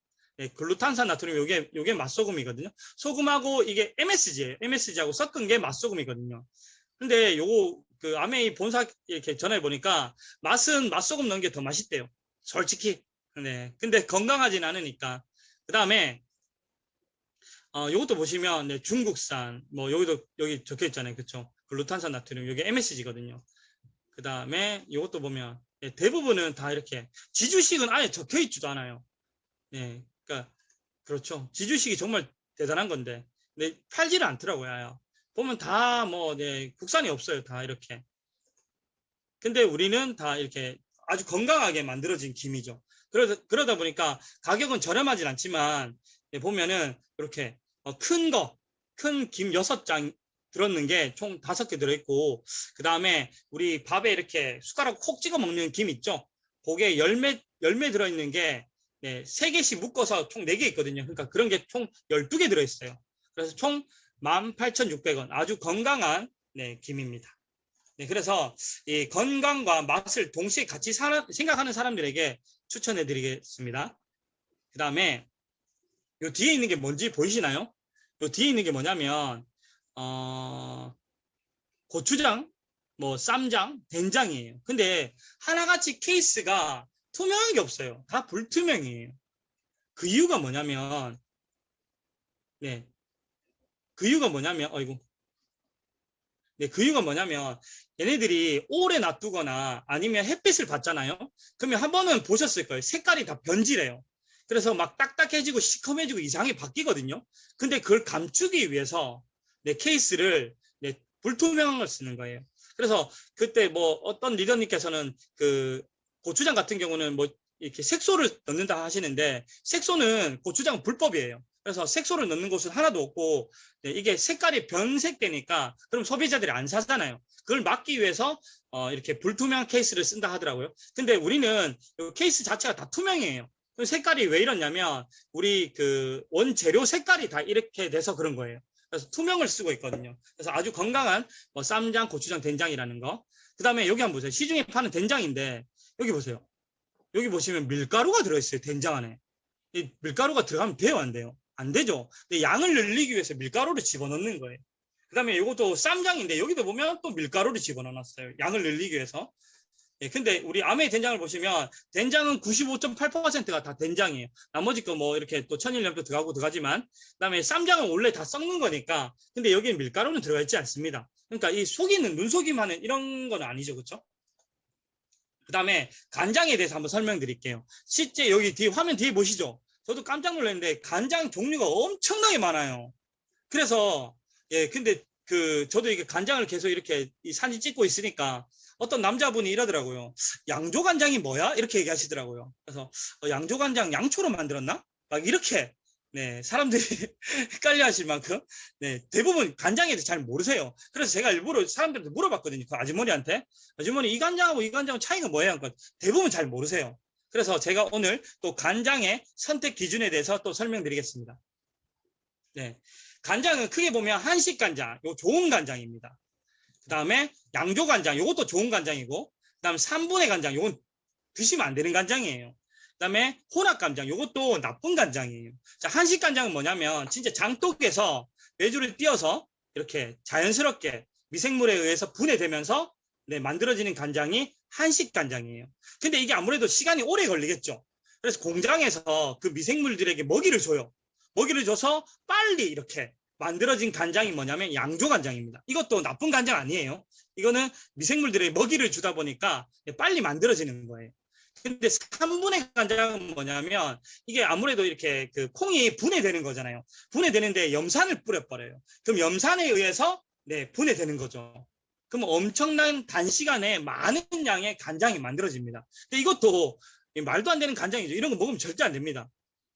글루탄산 나트륨 요게 맛소금이거든요. 소금하고 이게 MSG예요. MSG하고 섞은 게 맛소금이거든요. 근데 요거 그 아메이 본사 이렇게 전화해 보니까 맛은 맛소금 넣은 게 더 맛있대요. 솔직히. 네. 근데 건강하진 않으니까. 그 다음에 요것도 보시면 중국산 뭐 여기 적혀 있잖아요. 그렇죠? 글루탄산 나트륨 요게 MSG거든요. 그 다음에 이것도 보면 대부분은 다 이렇게 지주식은 아예 적혀 있지도 않아요. 네, 그러니까 그렇죠. 지주식이 정말 대단한 건데, 근데 팔지를 않더라고요. 보면 다 뭐 국산이 없어요. 다 이렇게. 근데 우리는 다 이렇게 아주 건강하게 만들어진 김이죠. 그러다 보니까 가격은 저렴하진 않지만 보면은 이렇게 큰 김 6장 들었는 게 총 5개 들어있고, 그 다음에 우리 밥에 이렇게 숟가락 콕 찍어 먹는 김 있죠? 그게 열매 들어있는 게 3개씩 묶어서 총 4개 있거든요. 그러니까 그런 게 총 12개 들어있어요. 그래서 총 18,600원. 아주 건강한 김입니다. 그래서 이 건강과 맛을 동시에 같이 생각하는 사람들에게 추천해 드리겠습니다. 그 다음에 요 뒤에 있는 게 뭔지 보이시나요? 요 뒤에 있는 게 뭐냐면 고추장, 뭐 쌈장, 된장이에요. 근데 하나같이 케이스가 투명한 게 없어요. 다 불투명이에요. 그 이유가 뭐냐면 그 이유가 뭐냐면 얘네들이 오래 놔두거나 아니면 햇빛을 받잖아요. 그러면 한 번은 보셨을 거예요. 색깔이 다 변질해요. 그래서 막 딱딱해지고 시커매지고 이상하게 바뀌거든요. 근데 그걸 감추기 위해서 네, 케이스를 네, 불투명한 걸 쓰는 거예요. 그래서 그때 뭐 어떤 리더님께서는 그 고추장 같은 경우는 뭐 이렇게 색소를 넣는다 하시는데 색소는 고추장은 불법이에요. 그래서 색소를 넣는 곳은 하나도 없고 네, 이게 색깔이 변색되니까 그럼 소비자들이 안 사잖아요. 그걸 막기 위해서 이렇게 불투명한 케이스를 쓴다 하더라고요. 근데 우리는 케이스 자체가 다 투명이에요. 색깔이 왜 이러냐면 우리 그 원재료 색깔이 다 이렇게 돼서 그런 거예요. 그래서 투명을 쓰고 있거든요. 그래서 아주 건강한 뭐 쌈장, 고추장, 된장이라는 거. 그 다음에 여기 한번 보세요. 시중에 파는 된장인데 여기 보세요. 여기 보시면 밀가루가 들어있어요. 된장 안에. 이 밀가루가 들어가면 돼요, 안 돼요? 안 되죠. 근데 양을 늘리기 위해서 밀가루를 집어넣는 거예요. 그 다음에 이것도 쌈장인데 여기도 보면 또 밀가루를 집어넣었어요. 양을 늘리기 위해서. 예, 근데 우리 아메이 된장을 보시면 된장은 95.8%가 다 된장이에요. 나머지 거 뭐 이렇게 또 천일염도 들어가지만 그다음에 쌈장은 원래 다 썩는 거니까 근데 여기는 밀가루는 들어가 있지 않습니다. 그러니까 이 속이는 눈속임하는 이런 건 아니죠, 그렇죠? 그다음에 간장에 대해서 한번 설명드릴게요. 실제 여기 뒤에 화면 뒤에 보시죠. 저도 깜짝 놀랐는데 간장 종류가 엄청나게 많아요. 그래서 예, 근데 그 저도 이게 간장을 계속 이렇게 이 사진 찍고 있으니까 어떤 남자분이 이러더라고요. 양조간장이 뭐야? 이렇게 얘기하시더라고요. 그래서 양조간장 양초로 만들었나? 막 이렇게 네, 사람들이 헷갈려 하실 만큼 네, 대부분 간장에 대해서 잘 모르세요. 그래서 제가 일부러 사람들한테 물어봤거든요. 그 아주머니한테. 아주머니 이 간장하고 이 간장은 차이가 뭐예요? 그러니까 대부분 잘 모르세요. 그래서 제가 오늘 또 간장의 선택 기준에 대해서 또 설명드리겠습니다. 네, 간장은 크게 보면 한식 간장, 요 좋은 간장입니다. 그 다음에 양조 간장, 요것도 좋은 간장이고, 그 다음 3분의 간장, 요건 드시면 안 되는 간장이에요. 그 다음에 혼합 간장, 요것도 나쁜 간장이에요. 자, 한식 간장은 뭐냐면 진짜 장독에서 메주를 띄어서 이렇게 자연스럽게 미생물에 의해서 분해되면서 네, 만들어지는 간장이 한식 간장이에요. 근데 이게 아무래도 시간이 오래 걸리겠죠. 그래서 공장에서 그 미생물들에게 먹이를 줘요. 먹이를 줘서 빨리 이렇게 만들어진 간장이 뭐냐면 양조 간장입니다. 이것도 나쁜 간장 아니에요. 이거는 미생물들에게 먹이를 주다 보니까 빨리 만들어지는 거예요. 근데 3분의 간장은 뭐냐면 이게 아무래도 이렇게 그 콩이 분해되는 거잖아요. 분해되는데 염산을 뿌려버려요. 그럼 염산에 의해서 네, 분해되는 거죠. 그럼 엄청난 단시간에 많은 양의 간장이 만들어집니다. 근데 이것도 말도 안 되는 간장이죠. 이런 거 먹으면 절대 안 됩니다.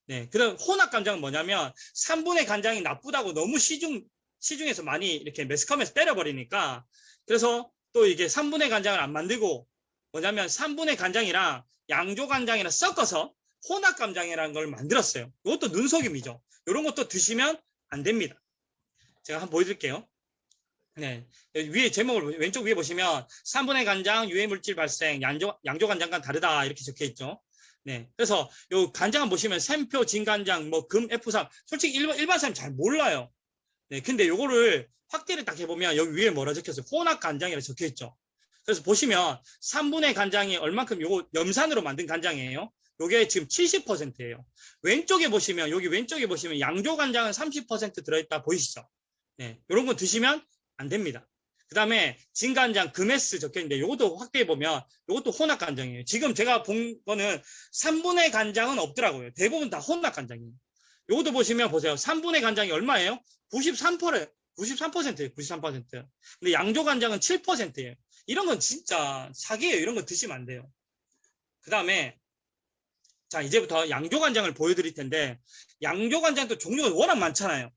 네, 그다음 혼합 간장은 뭐냐면 3분의 간장이 나쁘다고 너무 시중에서 많이 이렇게 매스컴에서 때려버리니까 그래서 또 이게 3분의 간장을 안 만들고 뭐냐면 3분의 간장이랑 양조 간장이랑 섞어서 혼합 간장이라는 걸 만들었어요. 이것도 눈속임이죠. 이런 것도 드시면 안 됩니다. 제가 한번 보여드릴게요. 네, 위에 제목을 왼쪽 위에 보시면 3분의 간장 유해물질 발생 양조 간장과 다르다 이렇게 적혀 있죠. 네, 그래서 요 간장 보시면 샘표, 진간장, 뭐 금, F3 솔직히 일반 사람 잘 몰라요. 네, 근데 요거를 확대를 딱 해보면 여기 위에 뭐라 적혔어요? 혼합 간장이라 적혀 있죠. 그래서 보시면 3분의 간장이 얼만큼 요거 염산으로 만든 간장이에요. 요게 지금 70%예요. 왼쪽에 보시면 여기 왼쪽에 보시면 양조 간장은 30% 들어있다 보이시죠? 네, 요런 거 드시면 안 됩니다. 그 다음에 진간장, 금에스 적혀있는데 이것도 확대해보면 이것도 혼합 간장이에요. 지금 제가 본 거는 3분의 간장은 없더라고요. 대부분 다 혼합 간장이에요. 이것도 보시면 보세요. 3분의 간장이 얼마예요? 93%예요. 93%. 근데 양조 간장은 7%예요. 이런 건 진짜 사기예요. 이런 거 드시면 안 돼요. 그 다음에 자, 이제부터 양조 간장을 보여드릴 텐데 양조 간장도 종류가 워낙 많잖아요.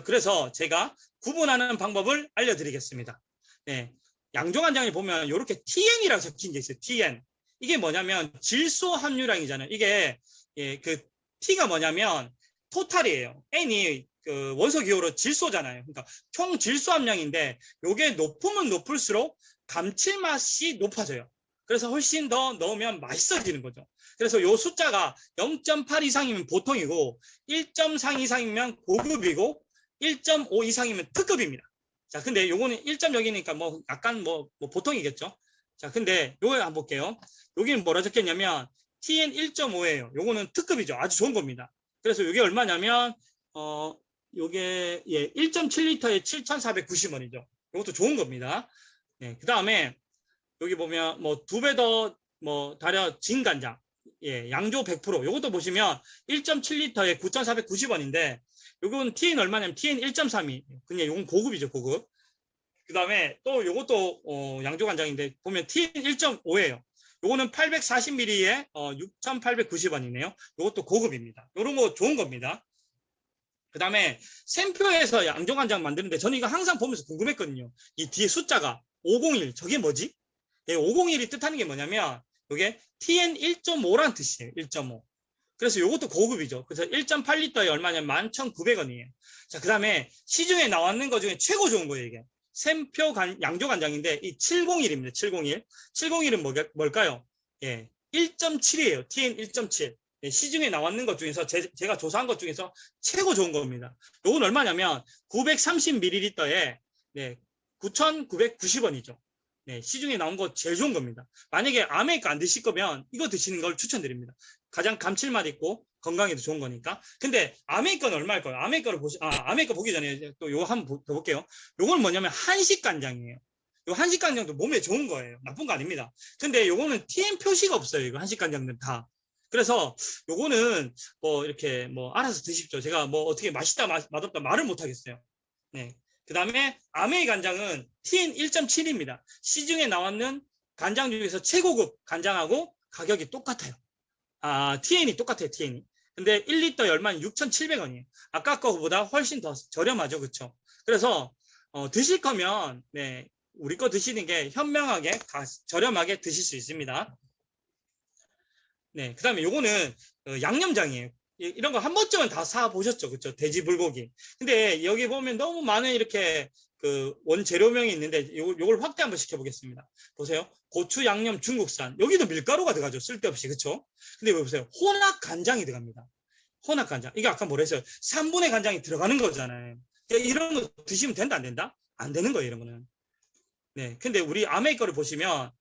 그래서 제가 구분하는 방법을 알려드리겠습니다. 네, 양조간장에 보면 이렇게 TN이라고 적힌 게 있어요. TN. 이게 뭐냐면 질소 함유량이잖아요. 이게 예, 그 T가 뭐냐면 토탈이에요. N이 그 원소 기호로 질소잖아요. 그러니까 총 질소 함량인데 이게 높으면 높을수록 감칠맛이 높아져요. 그래서 훨씬 더 넣으면 맛있어지는 거죠. 그래서 이 숫자가 0.8 이상이면 보통이고 1.3 이상이면 고급이고 1.5 이상이면 특급입니다. 자, 근데 요거는 1.0이니까 뭐 약간 뭐 보통이겠죠. 자, 근데 요거 한번 볼게요. 여기는 뭐라 적혔냐면 TN 1.5예요. 요거는 특급이죠. 아주 좋은 겁니다. 그래서 요게 얼마냐면 요게 예, 1.7리터에 7,490원이죠. 요것도 좋은 겁니다. 네, 그 다음에 여기 보면 뭐 2배 더 뭐 달여 진간장, 예, 양조 100%. 요것도 보시면 1.7리터에 9,490원인데 요건 TN 얼마냐면 TN 1.32. 그냥 요건 고급이죠, 고급. 그 다음에 또 요것도 양조 간장인데 보면 TN 1.5예요. 요거는 840ml에 6,890원이네요. 요것도 고급입니다. 요런 거 좋은 겁니다. 그 다음에 샘표에서 양조 간장 만드는데 저는 이거 항상 보면서 궁금했거든요. 이 뒤에 숫자가 501, 저게 뭐지? 예, 501이 뜻하는 게 뭐냐면 이게 TN 1.5란 뜻이에요. 1.5. 그래서 이것도 고급이죠. 그래서 1.8리터에 얼마냐면 11,900원이에요. 자, 그 다음에 시중에 나왔는 것 중에 최고 좋은 거예요, 이게. 샘표 양조 간장인데 이 701입니다. 701. 701은 뭘까요? 예, 1.7이에요. TN 1.7. 예, 시중에 나왔는 것 중에서 제가 조사한 것 중에서 최고 좋은 겁니다. 이건 얼마냐면 930ml에 네, 9,990원이죠. 네, 시중에 나온 거 제일 좋은 겁니다. 만약에 아메리카 안 드실 거면 이거 드시는 걸 추천드립니다. 가장 감칠맛 있고 건강에도 좋은 거니까. 근데 아메리카는 얼마일까요? 아메리카를 아메리카 보기 전에 또 요거 한번 더 볼게요. 요건 뭐냐면 한식 간장이에요. 요 한식 간장도 몸에 좋은 거예요. 나쁜 거 아닙니다. 근데 요거는 TN 표시가 없어요. 이거 한식 간장들은 다. 그래서 요거는 뭐 이렇게 뭐 알아서 드십시오. 제가 뭐 어떻게 맛있다 맛없다 말을 못 하겠어요. 네. 그 다음에 아메이 간장은 TN 1.7입니다. 시중에 나왔는 간장 중에서 최고급 간장하고 가격이 똑같아요. TN이 똑같아요, TN이. 근데 1리터 열만 6,700원이에요. 아까 거보다 훨씬 더 저렴하죠, 그렇죠? 그래서 드실 거면 네, 우리 거 드시는 게 현명하게 저렴하게 드실 수 있습니다. 네, 그 다음에 요거는 양념장이에요. 이런 거 한 번쯤은 다 사 보셨죠, 그렇죠? 돼지 불고기. 근데 여기 보면 너무 많은 이렇게 그 원재료명이 있는데 요걸 확대 한번 시켜보겠습니다. 보세요. 고추 양념 중국산. 여기도 밀가루가 들어가죠, 쓸데없이. 그렇죠? 근데 보세요. 혼합 간장이 들어갑니다. 혼합 간장. 이게 아까 뭐라 했어요? 3분의 간장이 들어가는 거잖아요. 이런 거 드시면 된다, 안 된다? 안 되는 거예요, 이런 거는. 네. 근데 우리 아메이 거를 보시면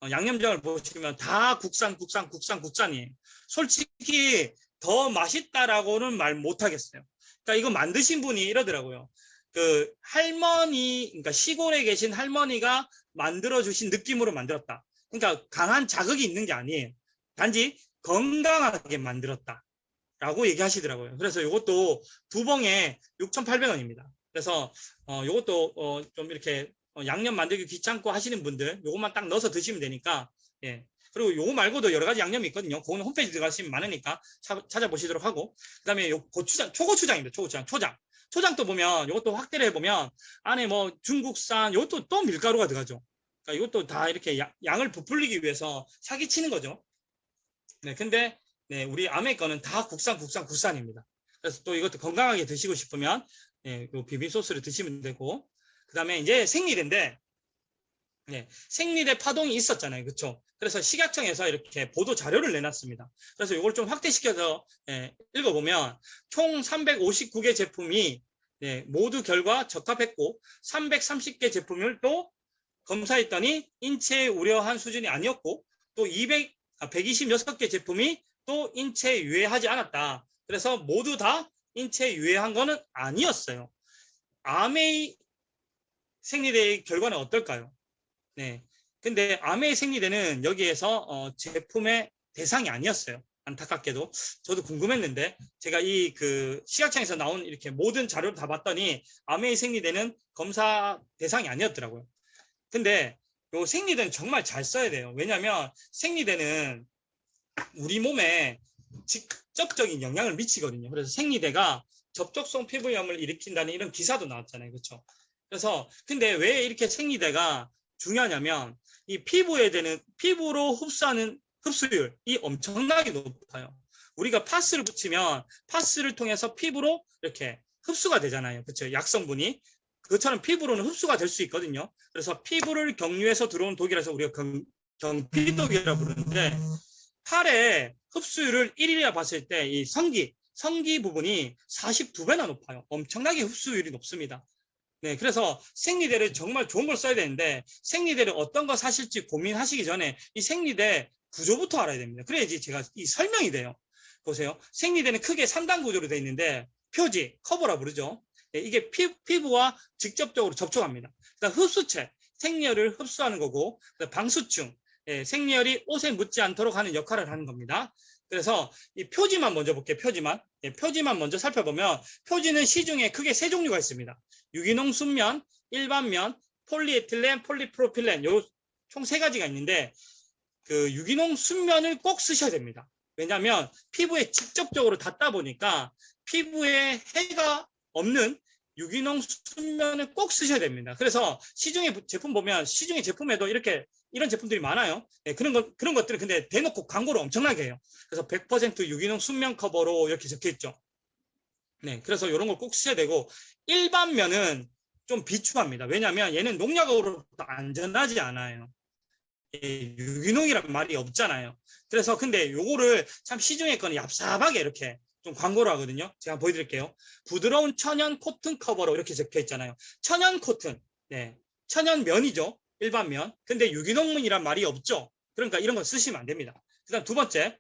양념장을 보시면 다 국산이에요. 솔직히 더 맛있다라고는 말 못하겠어요. 그러니까 이거 만드신 분이 이러더라고요. 그 할머니, 그러니까 시골에 계신 할머니가 만들어주신 느낌으로 만들었다. 그러니까 강한 자극이 있는 게 아니에요. 단지 건강하게 만들었다라고 얘기하시더라고요. 그래서 이것도 2봉에 6,800원입니다. 그래서 이것도 좀 이렇게 양념 만들기 귀찮고 하시는 분들 요것만 딱 넣어서 드시면 되니까. 예. 그리고 요거 말고도 여러 가지 양념이 있거든요. 그거는 홈페이지 들어가시면 많으니까 찾아보시도록 하고. 그 다음에 요 고추장, 초고추장입니다. 초장도 보면 요것도 확대를 해보면 안에 뭐 중국산 요것도 또 밀가루가 들어가죠. 그러니까 이것도 다 이렇게 양을 부풀리기 위해서 사기치는 거죠. 네, 근데 네, 우리 아메 거는 다 국산입니다. 그래서 또 이것도 건강하게 드시고 싶으면 네, 요 비빔 소스를 드시면 되고. 그 다음에 이제 생리대인데, 네, 생리대 파동이 있었잖아요. 그렇죠? 그래서 식약청에서 이렇게 보도 자료를 내놨습니다. 그래서 이걸 좀 확대시켜서 읽어보면 총 359개 제품이 모두 결과 적합했고 330개 제품을 또 검사했더니 인체에 우려한 수준이 아니었고 또 126개 제품이 또 인체에 유해하지 않았다. 그래서 모두 다 인체에 유해한 거는 아니었어요. 아메이 생리대의 결과는 어떨까요? 네. 근데 아메이 생리대는 여기에서 제품의 대상이 아니었어요. 안타깝게도. 저도 궁금했는데 제가 이 그 식약청에서 나온 이렇게 모든 자료를 다 봤더니 아메이 생리대는 검사 대상이 아니었더라고요. 근데 요 생리대는 정말 잘 써야 돼요. 왜냐하면 생리대는 우리 몸에 직접적인 영향을 미치거든요. 그래서 생리대가 접촉성 피부염을 일으킨다는 이런 기사도 나왔잖아요. 그렇죠? 그래서 근데 왜 이렇게 생리대가 중요하냐면 이 피부로 흡수하는 흡수율이 엄청나게 높아요. 우리가 파스를 붙이면 파스를 통해서 피부로 이렇게 흡수가 되잖아요. 그렇죠? 약성분이. 그것처럼 피부로는 흡수가 될 수 있거든요. 그래서 피부를 경유해서 들어온 독이라서 우리가 경피독이라고 부르는데 팔의 흡수율을 1일이라 봤을 때 이 성기 부분이 42배나 높아요. 엄청나게 흡수율이 높습니다. 네, 그래서 생리대를 정말 좋은 걸 써야 되는데 생리대를 어떤 거 사실지 고민하시기 전에 이 생리대 구조부터 알아야 됩니다. 그래야지 제가 이 설명이 돼요. 보세요. 생리대는 크게 3단 구조로 되어 있는데 표지, 커버라 부르죠. 네, 이게 피부와 직접적으로 접촉합니다. 그다음 흡수체. 생리혈을 흡수하는 거고, 방수층, 생리혈이 옷에 묻지 않도록 하는 역할을 하는 겁니다. 그래서 이 표지만 먼저 볼게요. 표지만. 표지만 먼저 살펴보면 표지는 시중에 크게 세 종류가 있습니다. 유기농 순면, 일반면, 폴리에틸렌, 폴리프로필렌 요 총 세 가지가 있는데 그 유기농 순면을 꼭 쓰셔야 됩니다. 왜냐하면 피부에 직접적으로 닿다 보니까 피부에 해가 없는 유기농 순면을 꼭 쓰셔야 됩니다. 그래서 시중에 제품 보면 시중의 제품에도 이런 제품들이 많아요. 그런 것들은 근데 대놓고 광고를 엄청나게 해요. 그래서 100% 유기농 순면 커버로 이렇게 적혀 있죠. 네, 그래서 이런 걸 꼭 쓰셔야 되고 일반 면은 좀 비추합니다. 왜냐하면 얘는 농약으로부터 안전하지 않아요. 유기농이란 말이 없잖아요. 그래서 근데 요거를 참 시중에 거는 얍삽하게 이렇게 좀 광고를 하거든요. 제가 보여드릴게요. 부드러운 천연 코튼 커버로 이렇게 적혀 있잖아요. 천연 코튼, 네, 천연 면이죠. 일반 면. 근데 유기농이란 말이 없죠. 그러니까 이런 거 쓰시면 안 됩니다. 그다음 두 번째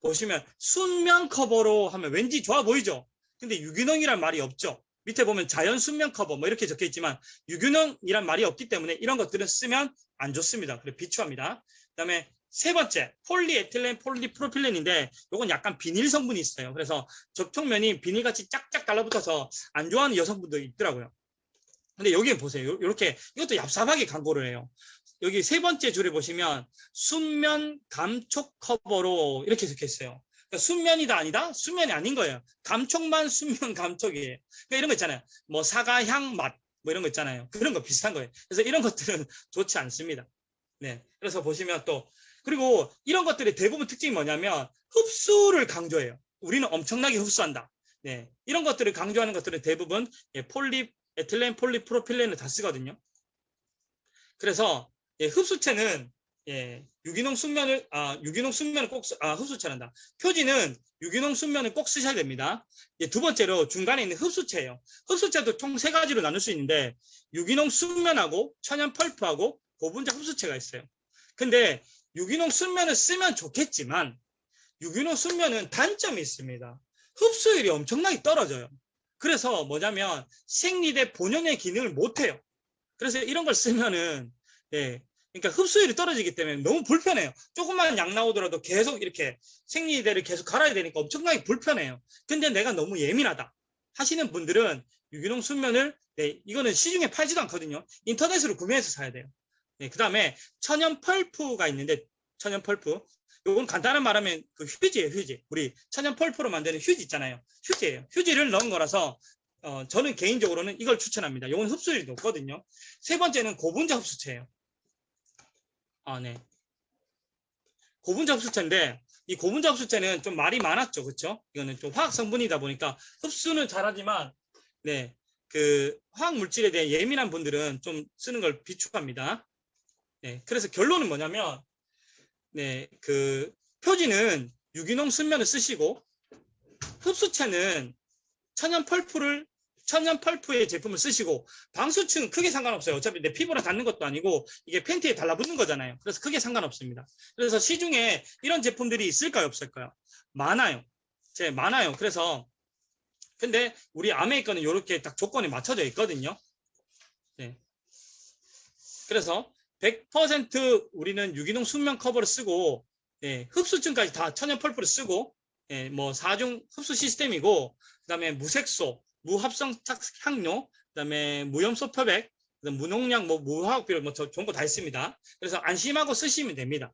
보시면 순면 커버로 하면 왠지 좋아 보이죠. 근데 유기농이란 말이 없죠. 밑에 보면 자연 순면 커버 뭐 이렇게 적혀 있지만 유기농이란 말이 없기 때문에 이런 것들은 쓰면 안 좋습니다. 그래서 비추합니다. 그다음에 세 번째 폴리에틸렌 폴리프로필렌인데 이건 약간 비닐 성분이 있어요. 그래서 접촉면이 비닐같이 짝짝 달라붙어서 안 좋아하는 여성분도 있더라고요. 근데 여기 보세요. 이렇게 이것도 얍삽하게 광고를 해요. 여기 세 번째 줄에 보시면 순면 감촉 커버로 이렇게 적혀 있어요. 그러니까 순면이다 아니다? 순면이 아닌 거예요. 감촉만 순면 감촉이에요. 그러니까 이런 거 있잖아요. 뭐 사과향 맛 뭐 이런 거 있잖아요. 그런 거 비슷한 거예요. 그래서 이런 것들은 좋지 않습니다. 네. 그래서 보시면 또 그리고 이런 것들의 대부분 특징이 뭐냐면 흡수를 강조해요. 우리는 엄청나게 흡수한다. 네. 이런 것들을 강조하는 것들은 대부분 폴리에틸렌 폴리프로필렌을 다 쓰거든요. 그래서 흡수체는 유기농 순면을 꼭 흡수체란다. 표지는 유기농 순면을 꼭 쓰셔야 됩니다. 두 번째로 중간에 있는 흡수체예요. 흡수체도 총 세 가지로 나눌 수 있는데 유기농 순면하고 천연 펄프하고 고분자 흡수체가 있어요. 근데 유기농 순면을 쓰면 좋겠지만 유기농 순면은 단점이 있습니다. 흡수율이 엄청나게 떨어져요. 그래서 뭐냐면 생리대 본연의 기능을 못해요. 그래서 이런 걸 쓰면은 그러니까 흡수율이 떨어지기 때문에 너무 불편해요. 조금만 양 나오더라도 계속 이렇게 생리대를 계속 갈아야 되니까 엄청나게 불편해요. 근데 내가 너무 예민하다 하시는 분들은 유기농 순면을 이거는 시중에 팔지도 않거든요. 인터넷으로 구매해서 사야 돼요. 그 다음에 천연 펄프가 있는데 천연 펄프 이건 간단한 말하면 그 휴지예요. 휴지. 우리 천연 펄프로 만드는 휴지 있잖아요. 휴지예요. 휴지를 넣은 거라서 저는 개인적으로는 이걸 추천합니다. 이건 흡수율이 높거든요. 세 번째는 고분자 흡수체예요. 네. 고분자 흡수체인데 이 고분자 흡수체는 좀 말이 많았죠. 그렇죠? 이거는 좀 화학 성분이다 보니까 흡수는 잘하지만 그 화학 물질에 대해 예민한 분들은 좀 쓰는 걸 비추합니다. 그래서 결론은 뭐냐면 그 표지는 유기농 순면을 쓰시고 흡수체는 천연 펄프의 제품을 쓰시고 방수층은 크게 상관없어요. 어차피 내 피부랑 닿는 것도 아니고 이게 팬티에 달라붙는 거잖아요. 그래서 크게 상관없습니다. 그래서 시중에 이런 제품들이 있을까요? 없을까요? 많아요. 많아요. 그래서 근데 우리 아메이 거는 이렇게 딱 조건이 맞춰져 있거든요. 그래서 100% 우리는 유기농 순면 커버를 쓰고 흡수층까지 다 천연 펄프를 쓰고 뭐 4중 흡수 시스템이고 그다음에 무색소 무합성 향료, 그다음에 무염소 표백, 무농약, 무화학 비료, 좋은 거 다 있습니다. 그래서 안심하고 쓰시면 됩니다.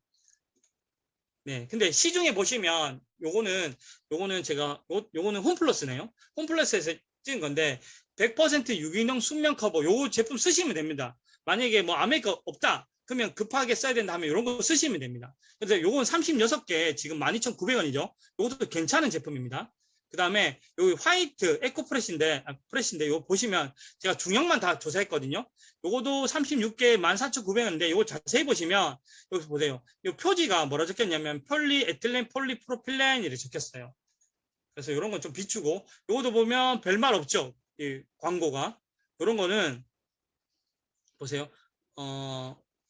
근데 시중에 보시면 요거는 요거는 홈플러스네요. 홈플러스에서 찍은 건데 100% 유기농 순면 커버 요 제품 쓰시면 됩니다. 만약에 뭐 아메리카 없다 그러면 급하게 써야 된다 하면 이런 거 쓰시면 됩니다. 그래서 요건 36개 지금 12,900원이죠. 요것도 괜찮은 제품입니다. 그 다음에 여기 화이트 에코프레시인데 이거 보시면 제가 중형만 다 조사했거든요. 요거도 36개 14,900원인데 이거 자세히 보시면 여기 보세요. 이 표지가 뭐라 적혔냐면 폴리에틸렌 폴리프로필렌 이렇게 적혔어요. 그래서 이런 건 좀 비추고 요것도 보면 별말 없죠. 이 광고가. 이런 거는 보세요.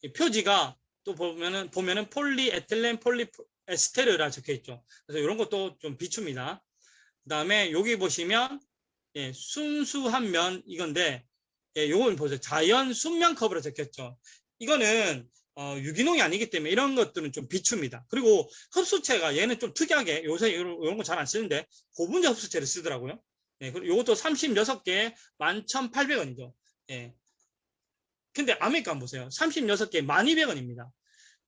이 표지가 또 보면은 폴리에틸렌 폴리에스테르라 적혀 있죠. 그래서 이런 것도 좀 비춥니다. 그 다음에 여기 보시면 순수한 면 이건데 예, 요건 보세요. 자연 순면컵으로 적혔죠. 이거는 유기농이 아니기 때문에 이런 것들은 좀 비춥니다. 그리고 흡수체가 얘는 좀 특이하게 요새 이런 거 잘 안 쓰는데 고분자 흡수체를 쓰더라고요. 예, 그리고 요것도 36개에 11,800원이죠. 예. 근데 아메리칸 보세요. 36개에 1,200원입니다.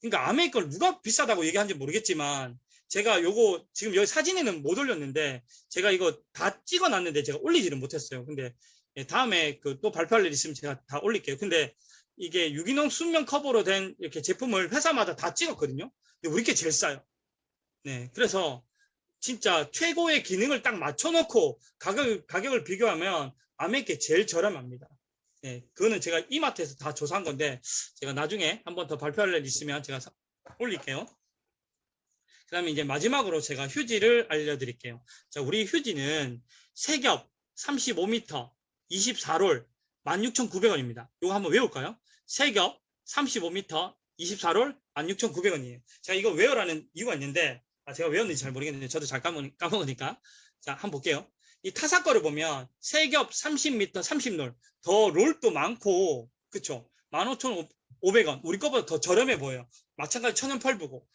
그러니까 아메리칸을 누가 비싸다고 얘기하는지 모르겠지만 제가 요거 지금 여기 사진에는 못 올렸는데 제가 이거 다 찍어놨는데 제가 올리지를 못했어요. 근데 예, 다음에 그 또 발표할 일 있으면 제가 다 올릴게요. 근데 이게 유기농 순면 커버로 된 이렇게 제품을 회사마다 다 찍었거든요. 근데 우리 게 제일 싸요. 네, 그래서 진짜 최고의 기능을 딱 맞춰놓고 가격을 비교하면 아메리칸 제일 저렴합니다. 네, 그거는 제가 이마트에서 다 조사한 건데 제가 나중에 한번 더 발표할 일 있으면 제가 올릴게요. 그 다음에 이제 마지막으로 제가 휴지를 알려드릴게요. 자, 우리 휴지는 세겹 35m 24롤 16,900원입니다. 이거 한번 외울까요? 세겹 35m 24롤 16,900원이에요. 제가 이거 외우라는 이유가 있는데 제가 외웠는지 잘 모르겠는데 저도 잘 까먹으니까 자, 한번 볼게요. 이 타사 거를 보면 세겹 30m 30롤 더 롤도 많고 그쵸? 15,500원 우리 거보다 더 저렴해 보여요. 마찬가지 천연 펄프고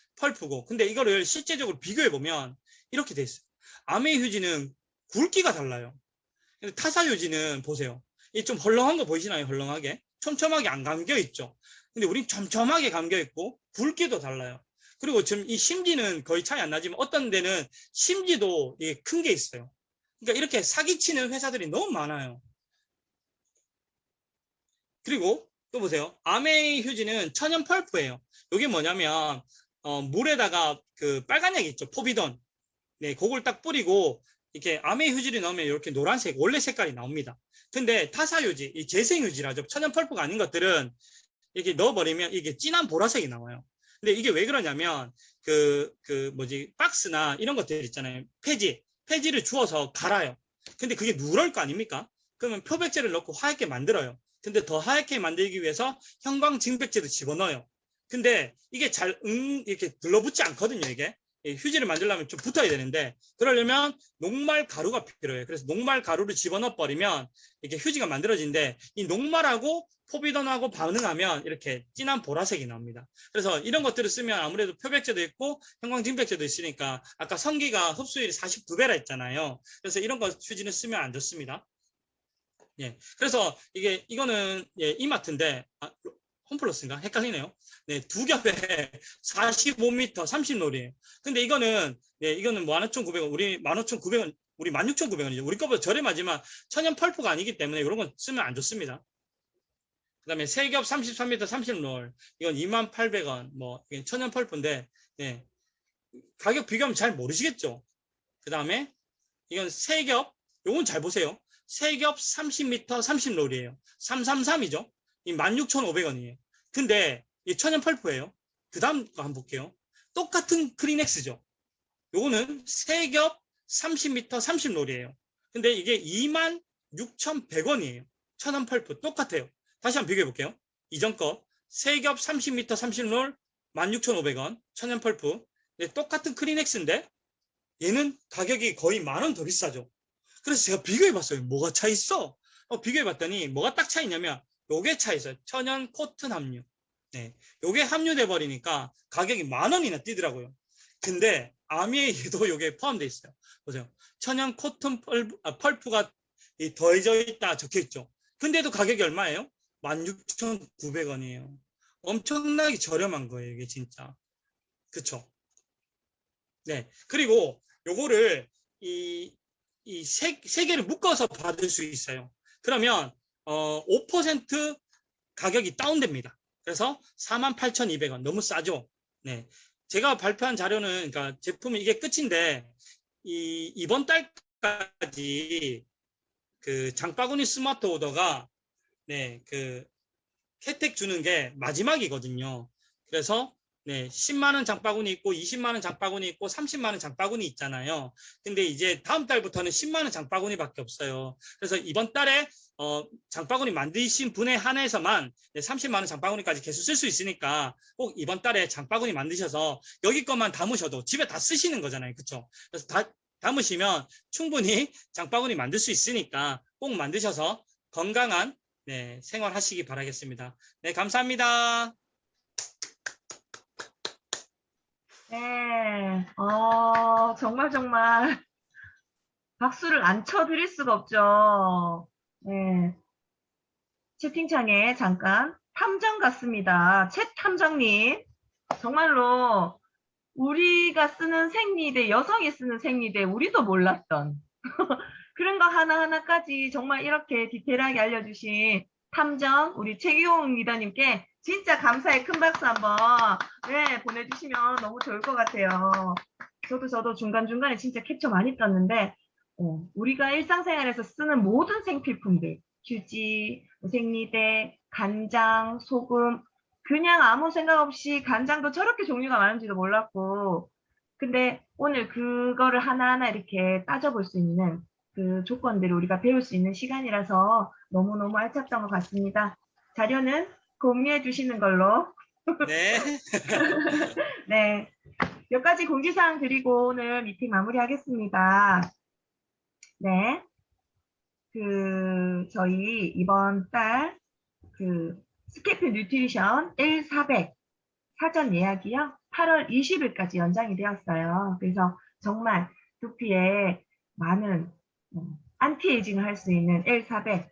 근데 이거를 실제적으로 비교해 보면 이렇게 돼 있어요. 아메 휴지는 굵기가 달라요. 근데 타사 휴지는 보세요. 이 좀 헐렁한 거 보이시나요? 헐렁하게 촘촘하게 안 감겨 있죠. 근데 우린 촘촘하게 감겨 있고 굵기도 달라요. 그리고 지금 이 심지는 거의 차이 안 나지만 어떤 데는 심지도 큰 게 있어요. 그러니까 이렇게 사기치는 회사들이 너무 많아요. 그리고 또 보세요. 아메이 휴지는 천연 펄프예요. 이게 뭐냐면 물에다가 그 빨간 약 있죠. 포비돈. 네, 그걸 딱 뿌리고 이렇게 아메이 휴지를 넣으면 이렇게 노란색 원래 색깔이 나옵니다. 근데 타사 휴지, 이 재생 휴지라죠. 천연 펄프가 아닌 것들은 이렇게 넣어버리면 이게 진한 보라색이 나와요. 근데 이게 왜 그러냐면 박스나 이런 것들 있잖아요. 폐지를 주워서 갈아요. 근데 그게 누럴 거 아닙니까? 그러면 표백제를 넣고 하얗게 만들어요. 근데 더 하얗게 만들기 위해서 형광증백제도 집어넣어요. 근데 이게 잘 이렇게 들러붙지 않거든요. 이게 휴지를 만들려면 좀 붙어야 되는데 그러려면 녹말 가루가 필요해요. 그래서 녹말 가루를 집어넣어 버리면 이게 휴지가 만들어지는데 이 녹말하고 포비돈하고 반응하면 이렇게 진한 보라색이 나옵니다. 그래서 이런 것들을 쓰면 아무래도 표백제도 있고 형광증백제도 있으니까 아까 성기가 흡수율이 49배라 했잖아요. 그래서 이런 거 휴지는 쓰면 안 좋습니다. 예, 그래서 이거는 이마트인데 홈플러스인가? 헷갈리네요. 네, 두 겹에 45m 30롤이에요. 근데 이거는 15,900원, 우리 15,900원, 우리 16,900원이죠. 우리 거보다 저렴하지만 천연 펄프가 아니기 때문에 이런 건 쓰면 안 좋습니다. 그 다음에 세겹 33m 30롤, 이건 28,000원, 이건 천연 펄프인데, 네, 가격 비교하면 잘 모르시겠죠? 그 다음에 이건 세겹, 요건 잘 보세요. 세겹 30m 30롤이에요. 333이죠? 이 16,500원이에요. 근데 이 천연 펄프예요. 그 다음 거 한번 볼게요. 똑같은 크리넥스죠. 요거는 세겹 30m 30롤이에요. 근데 이게 26,100원이에요. 천연 펄프 똑같아요. 다시 한번 비교해 볼게요. 이전 거 세겹 30m 30롤 16,500원 천연 펄프. 똑같은 크리넥스인데 얘는 가격이 거의 10,000원 더 비싸죠. 그래서 제가 비교해 봤어요. 뭐가 차 있어? 비교해 봤더니 뭐가 딱 차이냐면 요게 차 있어요. 천연 코튼 함유. 네, 요게 함유돼 버리니까 가격이 10,000원이나 뛰더라고요. 근데 아미에도 요게 포함되어 있어요. 보세요. 천연 코튼 펄프가 더해져 있다 적혀 있죠. 근데도 가격이 얼마예요? 16,900원이에요. 엄청나게 저렴한 거예요. 이게 진짜. 그쵸? 네. 그리고 요거를 세 개를 묶어서 받을 수 있어요. 그러면 5% 가격이 다운됩니다. 그래서 48,200원 너무 싸죠. 네, 제가 발표한 자료는 그러니까 제품이 이게 끝인데 이번 달까지 그 장바구니 스마트 오더가 그 혜택 주는 게 마지막이거든요. 그래서 10만 원 장바구니 있고 20만 원 장바구니 있고 30만 원 장바구니 있잖아요. 근데 이제 다음 달부터는 10만 원 장바구니밖에 없어요. 그래서 이번 달에 장바구니 만드신 분에 한해서만 30만 원 장바구니까지 계속 쓸 수 있으니까 꼭 이번 달에 장바구니 만드셔서 여기 것만 담으셔도 집에 다 쓰시는 거잖아요. 그렇죠? 그래서 다 담으시면 충분히 장바구니 만들 수 있으니까 꼭 만드셔서 건강한 네, 생활하시기 바라겠습니다. 네, 감사합니다. 네, 정말 박수를 안 쳐드릴 수가 없죠. 네, 채팅창에 잠깐 탐정 같습니다. 채 탐정님, 정말로 우리가 쓰는 생리대, 여성이 쓰는 생리대, 우리도 몰랐던 그런 거 하나하나까지 정말 이렇게 디테일하게 알려주신 탐정, 우리 최기용 리더님께 진짜 감사의 큰 박수 한번 네, 보내주시면 너무 좋을 것 같아요. 저도 중간중간에 진짜 캡처 많이 떴는데 우리가 일상생활에서 쓰는 모든 생필품들, 휴지, 생리대, 간장, 소금, 그냥 아무 생각 없이 간장도 저렇게 종류가 많은지도 몰랐고, 근데 오늘 그거를 하나하나 이렇게 따져볼 수 있는 그 조건들을 우리가 배울 수 있는 시간이라서 너무너무 알찼던 것 같습니다. 자료는 공유해 주시는 걸로. 네. 네. 몇 가지 공지사항 드리고 오늘 미팅 마무리하겠습니다. 네. 저희 이번 달 스케프 뉴트리션 L400 사전 예약이요. 8월 20일까지 연장이 되었어요. 그래서 정말 두피에 많은 안티에이징을 할 수 있는 L400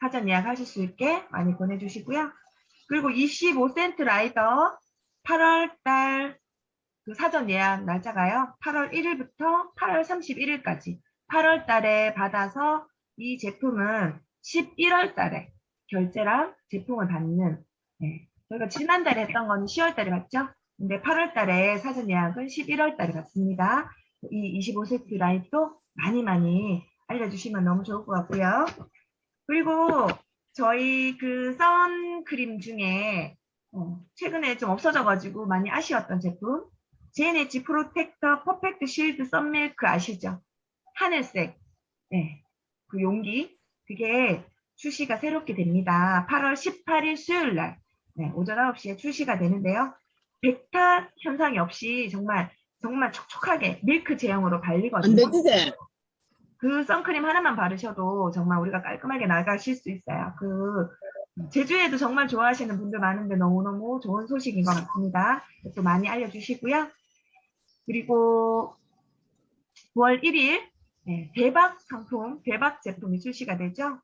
사전 예약하실 수 있게 많이 보내주시고요. 그리고 25센트 라이더 8월 달 사전 예약 날짜가요. 8월 1일부터 8월 31일까지 8월 달에 받아서 이 제품은 11월 달에 결제랑 제품을 받는 저희가 지난달에 했던 건 10월 달에 받죠. 근데 8월 달에 사전 예약은 11월 달에 받습니다. 이 25세트 라인도 많이 알려주시면 너무 좋을 것 같고요. 그리고 저희 선크림 중에 최근에 좀 없어져가지고 많이 아쉬웠던 제품 JNH 프로텍터 퍼펙트 실드 썬밀크 아시죠? 하늘색 그 용기 그게 출시가 새롭게 됩니다. 8월 18일 수요일 날 오전 9시에 출시가 되는데요. 백타 현상이 없이 정말 촉촉하게 밀크 제형으로 발리거든요. 그 선크림 하나만 바르셔도 정말 우리가 깔끔하게 나가실 수 있어요. 제주에도 정말 좋아하시는 분들 많은데 너무너무 좋은 소식인 것 같습니다. 또 많이 알려주시고요. 그리고 9월 1일 대박 상품, 대박 제품이 출시가 되죠.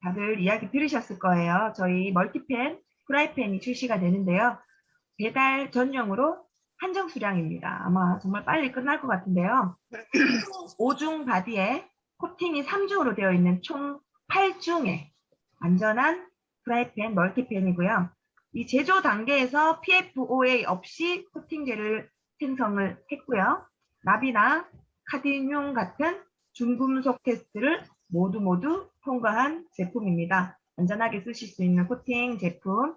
다들 이야기 들으셨을 거예요. 저희 멀티팬, 프라이팬이 출시가 되는데요. 배달 전용으로 한정 수량입니다. 아마 정말 빨리 끝날 것 같은데요. 5중 바디에 코팅이 3중으로 되어 있는 총 8중의 안전한 프라이팬, 멀티팬이고요. 이 제조 단계에서 PFOA 없이 코팅제를 생성을 했고요. 납이나 카드뮴 같은 중금속 테스트를 모두 통과한 제품입니다. 안전하게 쓰실 수 있는 코팅 제품.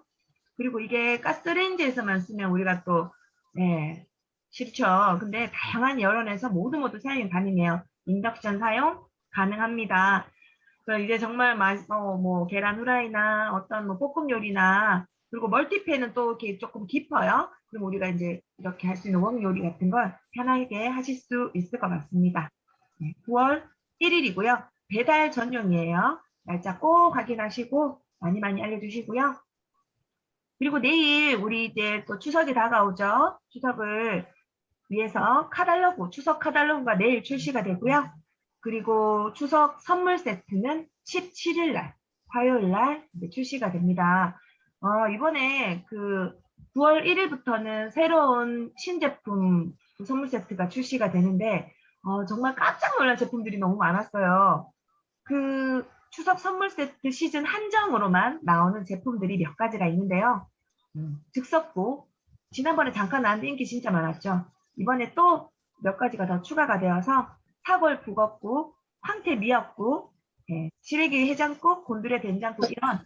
그리고 이게 가스레인지에서만 쓰면 우리가 또 싫죠. 근데 다양한 여론에서 모두 사용이 가능해요. 인덕션 사용 가능합니다. 그래서 이제 정말 계란 후라이나 어떤 볶음 요리나 그리고 멀티팬은 또 이렇게 조금 깊어요. 그럼 우리가 이제 이렇게 할 수 있는 웍 요리 같은 걸 편하게 하실 수 있을 것 같습니다. 9월 1일이고요. 배달 전용이에요. 날짜 꼭 확인하시고 많이 알려주시고요. 그리고 내일 우리 이제 또 추석이 다가오죠. 추석을 위해서 추석 카달로그가 내일 출시가 되고요. 그리고 추석 선물 세트는 17일 날, 화요일 날 출시가 됩니다. 이번에 9월 1일부터는 새로운 신제품 선물 세트가 출시가 되는데 정말 깜짝 놀란 제품들이 너무 많았어요. 추석 선물 세트 시즌 한정으로만 나오는 제품들이 몇 가지가 있는데요. 즉석고 지난번에 잠깐 나왔는데 인기 진짜 많았죠. 이번에 또 몇 가지가 더 추가가 되어서 사골 북엇국, 황태 미역국, 시래기 해장국, 곤드레 된장국 이런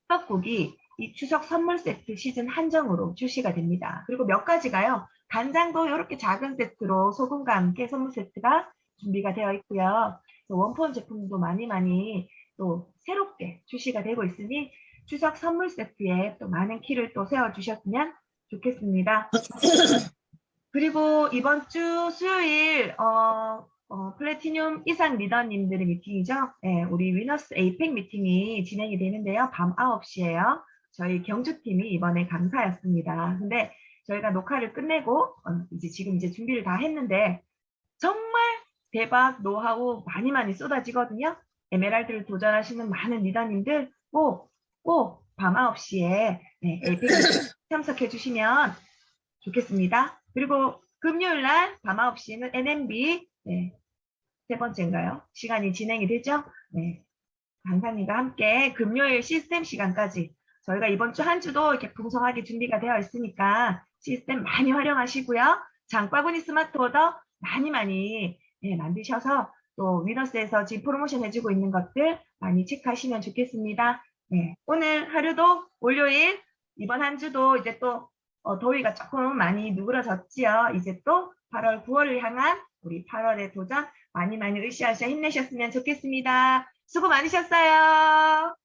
즉석국이 이 추석 선물 세트 시즌 한정으로 출시가 됩니다. 그리고 몇 가지가요. 간장도 이렇게 작은 세트로 소금과 함께 선물 세트가 준비가 되어 있고요. 원폰 제품도 많이 또 새롭게 출시가 되고 있으니 추석 선물 세트에 또 많은 키를 또 세워주셨으면 좋겠습니다. 그리고 이번 주 수요일 플래티늄 이상 리더님들의 미팅이죠. 네, 우리 위너스 에이펙 미팅이 진행이 되는데요. 밤 9시에요. 저희 경주팀이 이번에 강사였습니다. 근데 저희가 녹화를 끝내고 지금 준비를 다 했는데 정말 대박 노하우 많이 쏟아지거든요. 에메랄드를 도전하시는 많은 리더님들 꼭 밤 9시에 에이펙 참석해 주시면 좋겠습니다. 그리고 금요일 날 밤 9시에는 NMB 세 번째인가요? 시간이 진행이 되죠? 네. 강사님과 함께 금요일 시스템 시간까지 저희가 이번 주 한 주도 이렇게 풍성하게 준비가 되어 있으니까 시스템 많이 활용하시고요. 장바구니 스마트 오더 많이 만드셔서 또 위너스에서 지금 프로모션 해주고 있는 것들 많이 체크하시면 좋겠습니다. 네. 오늘 하루도 월요일 이번 한 주도 이제 또 더위가 조금 많이 누그러졌지요. 이제 또 8월, 9월을 향한 우리 8월의 도전 많이 으쌰으쌰 힘내셨으면 좋겠습니다. 수고 많으셨어요.